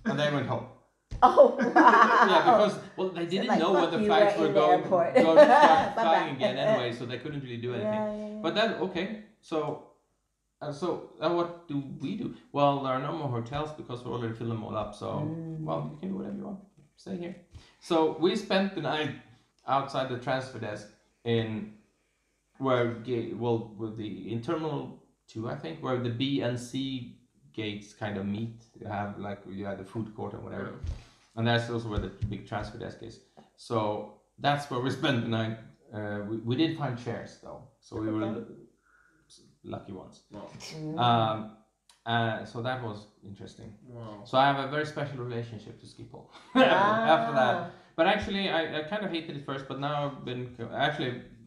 and they went home. Oh wow! Yeah, because they didn't like, know when fuck the you, flights we're were in the going airport. to start Bye-bye. flying again anyway, so they couldn't really do anything. Yeah. But then okay, so what do we do? Well, there are no more hotels because we already filled them all up. So well, you can do whatever you want. Stay here. So we spent the night outside the transfer desk in with the in Terminal 2, I think, where the B and C gates kind of meet. You have the food court and whatever, and that's also where the big transfer desk is. So that's where we spent the night. We did find chairs though, so we were lucky ones. Wow. So that was interesting. Wow. So I have a very special relationship to Schiphol after that. But actually, I kind of hated it first, but now I've been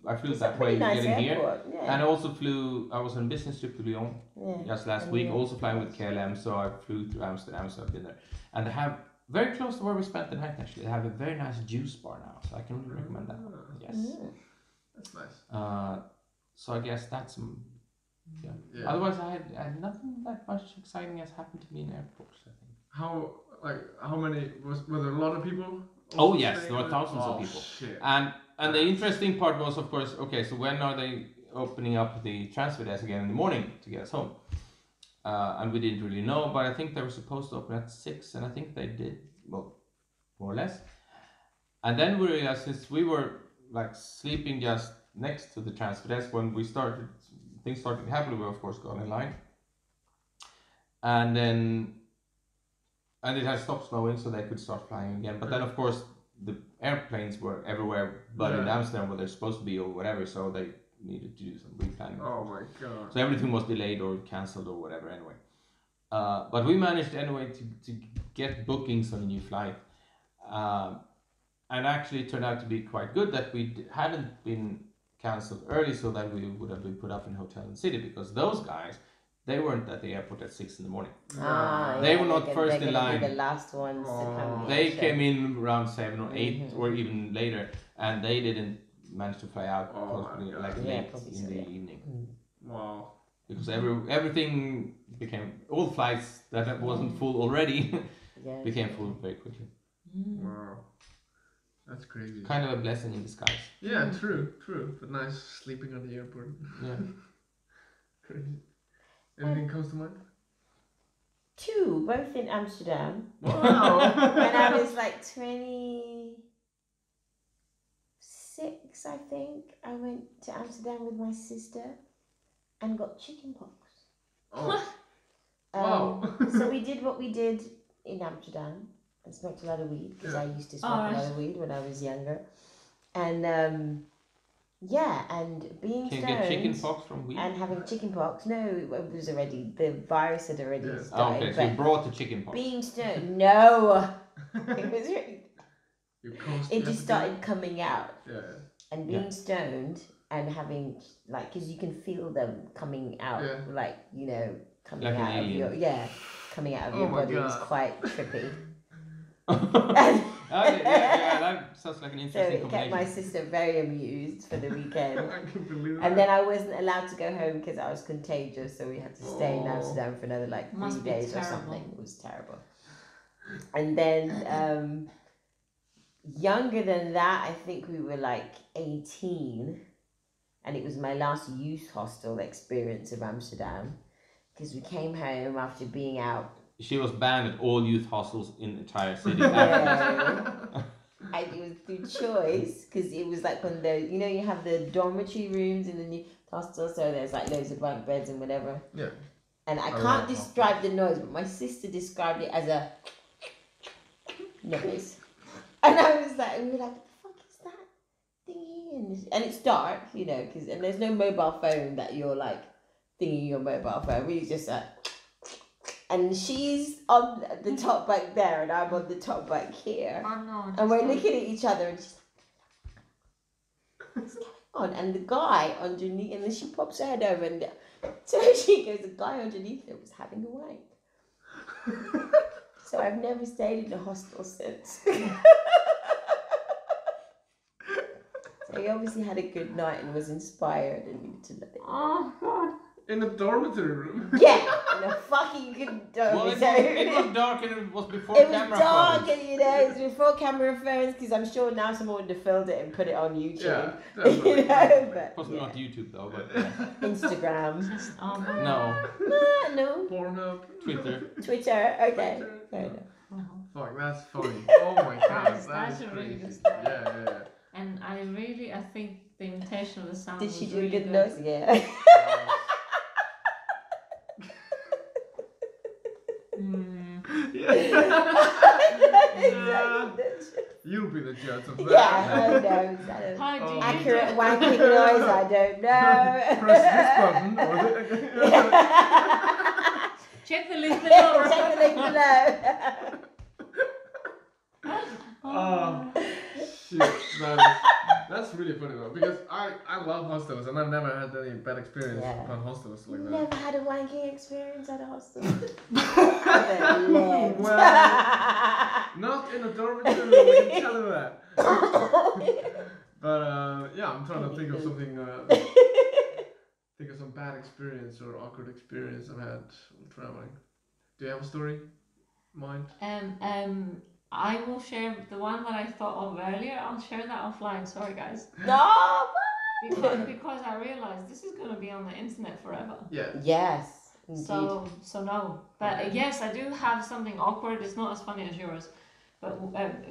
I flew that way getting here, and I also flew. I was on a business trip to Lyon just last week, also flying with KLM. So I flew to Amsterdam, so I've been there, and they have very close to where we spent the night. Actually, they have a very nice juice bar now, so I can really recommend that. Yes, that's nice. So I guess that's yeah. Otherwise, I had nothing that much exciting has happened to me in airports. I think. How many were there a lot of people? Oh yes, there were thousands of people. Shit. And the interesting part was, of course, okay, so when are they opening up the transfer desk again in the morning to get us home? And we didn't really know, but I think they were supposed to open at 6, and I think they did, well, more or less. And then we realized, since we were sleeping just next to the transfer desk, when things started happening, we of course got in line. And it had stopped snowing, so they could start flying again. But then, of course, the airplanes were everywhere but in Amsterdam where they're supposed to be or whatever, so they needed to do some replanning. Oh my god. So everything was delayed or cancelled or whatever anyway. But we managed anyway to get bookings on a new flight. And actually it turned out to be quite good that we hadn't been cancelled early, so that we would have been put up in a hotel in the city, because those guys, they weren't at the airport at 6 in the morning. They were not first in line. The last ones to come. They came in around 7 or 8 or even later, and they didn't manage to fly out late in the evening. Wow. Because everything all flights that wasn't full already became full very quickly. Wow. That's crazy. Kind of a blessing in disguise. Yeah, true. But nice sleeping on the airport. Yeah. Crazy. Anything comes to mind? 2, both in Amsterdam. Wow. When I was 26, I think, I went to Amsterdam with my sister and got chickenpox. Oh. Wow. So we did what we did in Amsterdam and smoked a lot of weed, because I used to smoke a lot of weed when I was younger. And and being Can you stoned get chicken pox from weed? and having chickenpox, no, it was already, the virus had already started. Oh, okay, so you brought the chicken pox. Being stoned, no, it was really, it just started coming out. Yeah. And being stoned and having, because you can feel them coming out, coming Like out of your, coming out of your body. God. Was quite trippy. That sounds like an So interesting it kept my sister very amused for the weekend. I can believe that. And then I wasn't allowed to go home because I was contagious, so we had to stay in Amsterdam for another 3 days or something. It was terrible. And then younger than that, I think we were 18, and it was my last youth hostel experience of Amsterdam, because we came home after being out. She was banned at all youth hostels in the entire city. And it was through choice, because it was when you have the dormitory rooms in the new hostel, so there's loads of bunk beds and whatever. Yeah. And I can't describe the noise, but my sister described it as a noise. And I was we were what the fuck is that thingy? And it's dark, and there's no mobile phone that you're thingy your mobile phone. We just and she's on the top bunk there, and I'm on the top bunk here. Oh no! And we're looking at each other, and she's what's going on? And the guy underneath, and then she pops her head over, and so she goes, the guy underneath her was having a wank. So I've never stayed in a hostel since. So he obviously had a good night and was inspired and needed to let it. Oh god! In a dormitory room. Yeah, in a fucking Well, dormitory. it was dark and it was before It was camera dark phones. and it was before camera phones because I'm sure now someone would have filmed it and put it on YouTube. Yeah, You know, but Possibly yeah. not YouTube though, but yeah. Instagram. No, No. Pornhub. Twitter. Twitter. Okay. Twitter. Fair enough. Fuck, that's funny. Oh my god, That's that's a really crazy. good story. Yeah. And I think the imitation of the sound Did was she do really a good good. noise? Yeah. Yeah. Exactly. You'll be the judge of that. Yeah, I know. Exactly. How do you Accurate do- wanking noise, I don't know. Press this button or the, Check the link below. Check the link below. Oh shit, that's really funny though, because I love hostels and I've never had any bad experience Yeah. on hostels like that. Never had a wanking experience at a hostel. Well, not in a dormitory, I can tell you that. But yeah, I'm trying to think of something. Think of some bad experience or awkward experience I've had while traveling. Do you have a story? Mind? I will share the one that I thought of earlier. I'll share that offline. Sorry, guys. No. Because I realized this is going to be on the internet forever. Yeah. Yes. Indeed. So no. But yes, I do have something awkward. It's not as funny as yours. But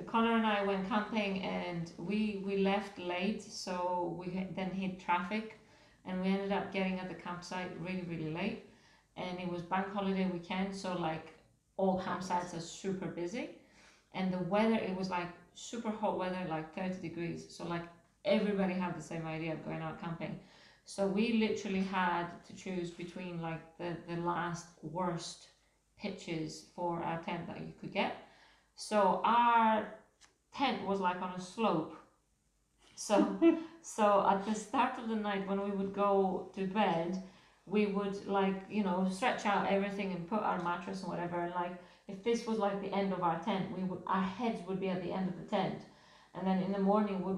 Connor and I went camping and we left late, so we then hit traffic, and we ended up getting at the campsite really, really late. And it was bank holiday weekend, so like all campsites are super busy. And the weather, it was like super hot weather, like 30 degrees. So like everybody had the same idea of going out camping. So we literally had to choose between like the last worst pitches for our tent that you could get. So our tent was like on a slope. So at the start of the night when we would go to bed, we would like, stretch out everything and put our mattress and whatever, and like if this was like the end of our tent, our heads would be at the end of the tent, and then in the morning we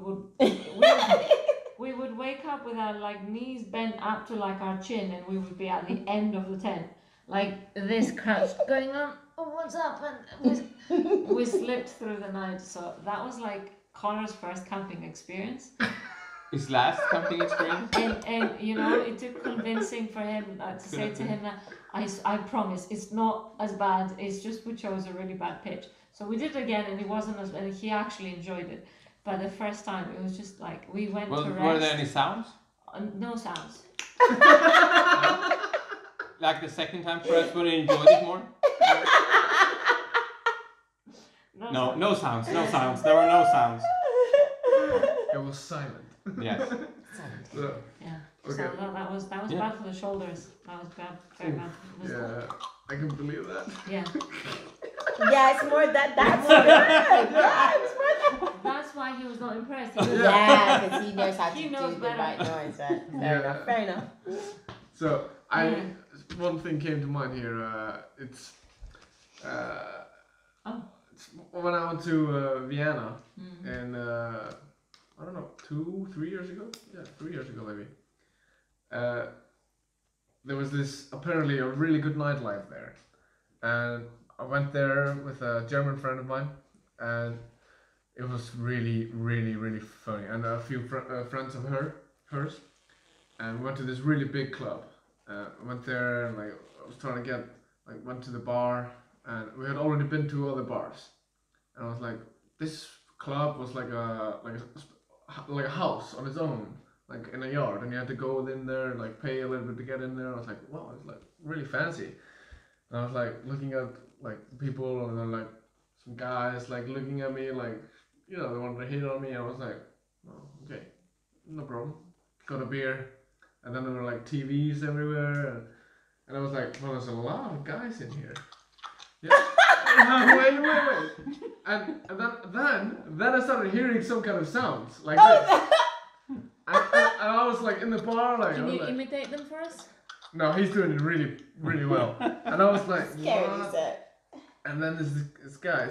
would wake up with our like knees bent up to like our chin, and we would be at the end of the tent, like this crouched, going on, oh what's up, and we slipped through the night. So that was like Connor's first camping experience. His last camping experience? And it took convincing for him to say to him that I promise it's not as bad, it's just we chose a really bad pitch. So we did it again and it wasn't as bad, he actually enjoyed it. But the first time it was just like we went to rest. Were there any sounds? No sounds. Like the second time perhaps when you enjoyed it more? No sounds. There were no sounds. It was silent. Yes. So, Yeah. Okay. So that was Yeah. bad for the shoulders. That was bad, very bad. It was- yeah, I can believe that. Yeah. Yeah, it's more that's more that. Yeah, it's more that. That's why he was not impressed. He was Yeah, because he knows how to He do knows the better. right noise, right? Fair Yeah. enough. Fair enough. So one thing came to mind here. It's when I went to Vienna in I don't know 2-3 years ago. Yeah, 3 years ago maybe. There was this apparently a really good nightlife there, and I went there with a German friend of mine, and it was really, really, really funny. And a few friends of hers, and we went to this really big club. Went there and like I was trying to get went to the bar, and we had already been to other bars, and I was like, this club was like a house on its own, like in a yard, and you had to go in there and like pay a little bit to get in there. I was like, wow, it's like really fancy. And I was like looking at like people, and then like some guys like looking at me like, they wanted to hit on me. I was like, oh, okay, no problem. Got a beer, and then there were like TVs everywhere, and I was like, well, there's a lot of guys in here. Yeah. wait. And then I started hearing some kind of sounds like this. And I was like in the bar, like. Can you like, imitate them for us? no, he's doing it really, really well. And I was like, Scary, what? is it? And then this guy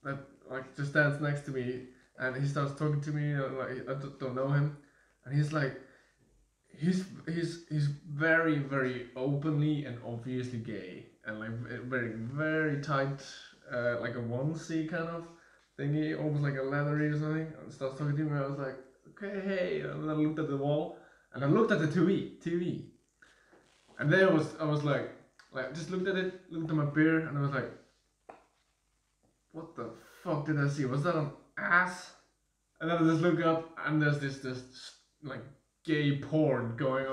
that like just stands next to me, and he starts talking to me. Like I don't know him, and he's like, he's very very openly and obviously gay, and like very very tight, like a onesie kind of thingy, almost like a leathery or something. And starts talking to me. I was like, okay, hey, and then I looked at the wall, and I looked at the TV, and then I was like just looked at it, looked at my beer, and I was like, what the fuck did I see? Was that an ass? And then I just look up, and there's this like gay porn going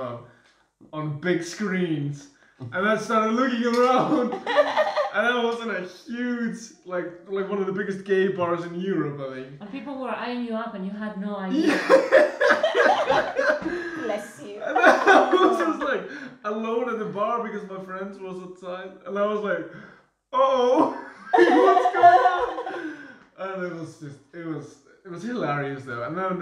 on big screens, and I started looking around, and I was in a huge like one of the biggest gay bars in Europe, I think. And people were eyeing you up, and you had no idea. Bless you. And I was just like alone at the bar because my friends was outside, and I was like, oh, what's going on? And it was hilarious though. And then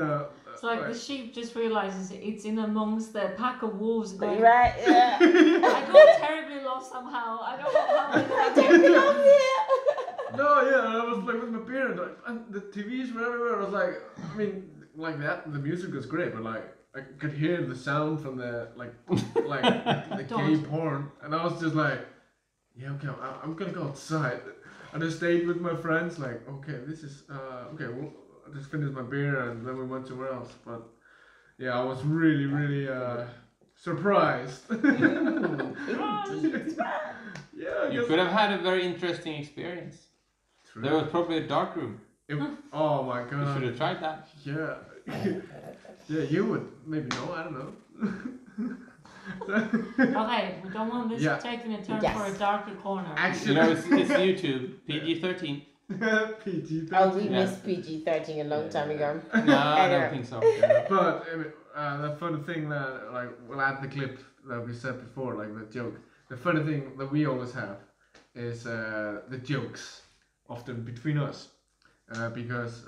It's like the sheep just realizes it's in amongst the pack of wolves going, Right, yeah. I got terribly lost somehow. I don't know how I Don't belong here. no, yeah, and I was like with my beer, and the TVs were everywhere. I was like, I mean, like that, the music was great, but like I could hear the sound from the like the gay porn, and I was just like, yeah, okay, I'm gonna go outside. And I stayed with my friends, like, okay, this is okay. Well, I just finished my beer, and then we went somewhere else. But yeah, I was really, really surprised. Yeah, I You guess- could have had a very interesting experience. True. There was probably a dark room. Oh my You should god. have tried that. Yeah. Yeah, you would. Maybe no, I don't know. Okay, we don't want this Yeah. taking a turn Yes. for a darker corner. You Actually, know, it's YouTube, PG-13. PG. Oh, we Yeah. missed PG-13 a long time ago. No, I don't think so. But the funny thing that, like, we'll add the clip that we said before, like the joke. The funny thing that we always have is the jokes, often between us, because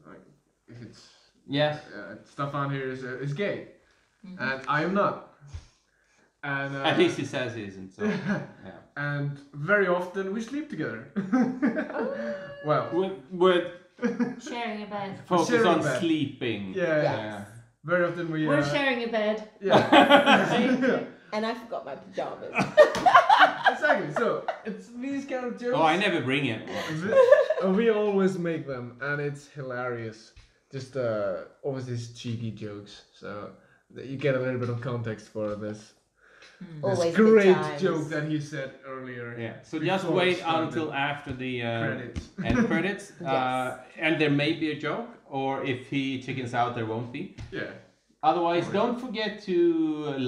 like if it's Yes. Stefan here is gay, and I am not. And At least he says he isn't. So yeah. and very often we sleep together. Well, With Sharing a bed. focus sharing on bed. sleeping. yeah, Yes. very often we. We're sharing a bed. Yeah. And I forgot my pajamas. Exactly. So it's these kind of jokes. Oh, I never bring it. We always make them, and it's hilarious. Just always these cheeky jokes, so that you get a little bit of context for this Always good great times. joke that he said earlier. Yeah. So just Before wait it started. until after the Credits. end credits, Yes. and there may be a joke, or if he chickens out, there won't be. Yeah. Otherwise, don't forget to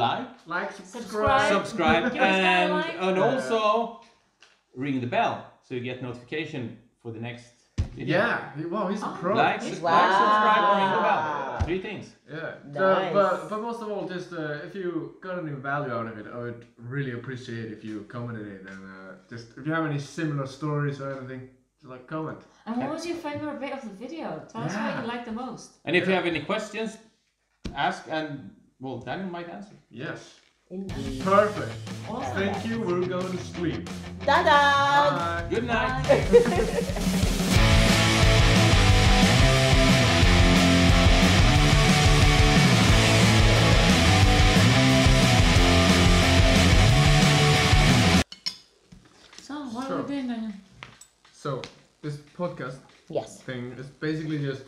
like, Like, Subscribe. subscribe, Give us that and like. also ring the bell so you get notification for the next video. Yeah. Wow, he's a Oh, pro. Like, Wow. subscribe, and ring the bell. 3 things. Yeah. Nice. But most of all, just if you got any value out of it, I would really appreciate if you commented it, and just if you have any similar stories or anything, just like comment. And what was your favorite bit of the video? Tell us what you liked the most. And if you have any questions, ask, and well, Daniel might answer. Yes. Indeed. Perfect. Awesome. Thank you. We're going to sleep. Da-da! Bye. Good night. So, what So- are we doing now? So this podcast Yes. thing is basically just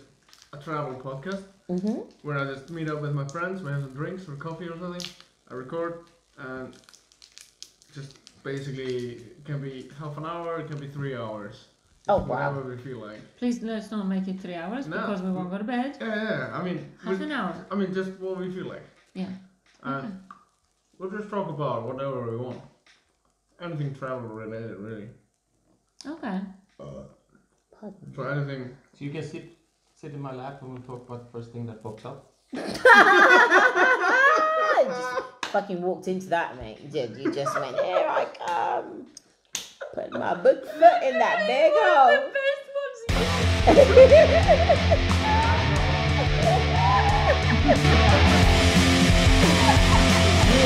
a travel podcast Mm-hmm. where I just meet up with my friends, we have some drinks or coffee or something. I record, and just basically it can be half an hour, it can be 3 hours. Oh, Whatever wow. we feel like. Please let's not make it 3 hours No. because we won't go to bed. Yeah. I mean, Half an hour. I mean, just what we feel like. Yeah. And Okay. we'll just talk about whatever we want. Anything travel related, really. Okay. Pardon. So anything. So you can sit in my lap and we'll talk about the first thing that pops up. Just fucking walked into that, mate. You just went, here I come. Put my big foot in that big hole.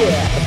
Yeah.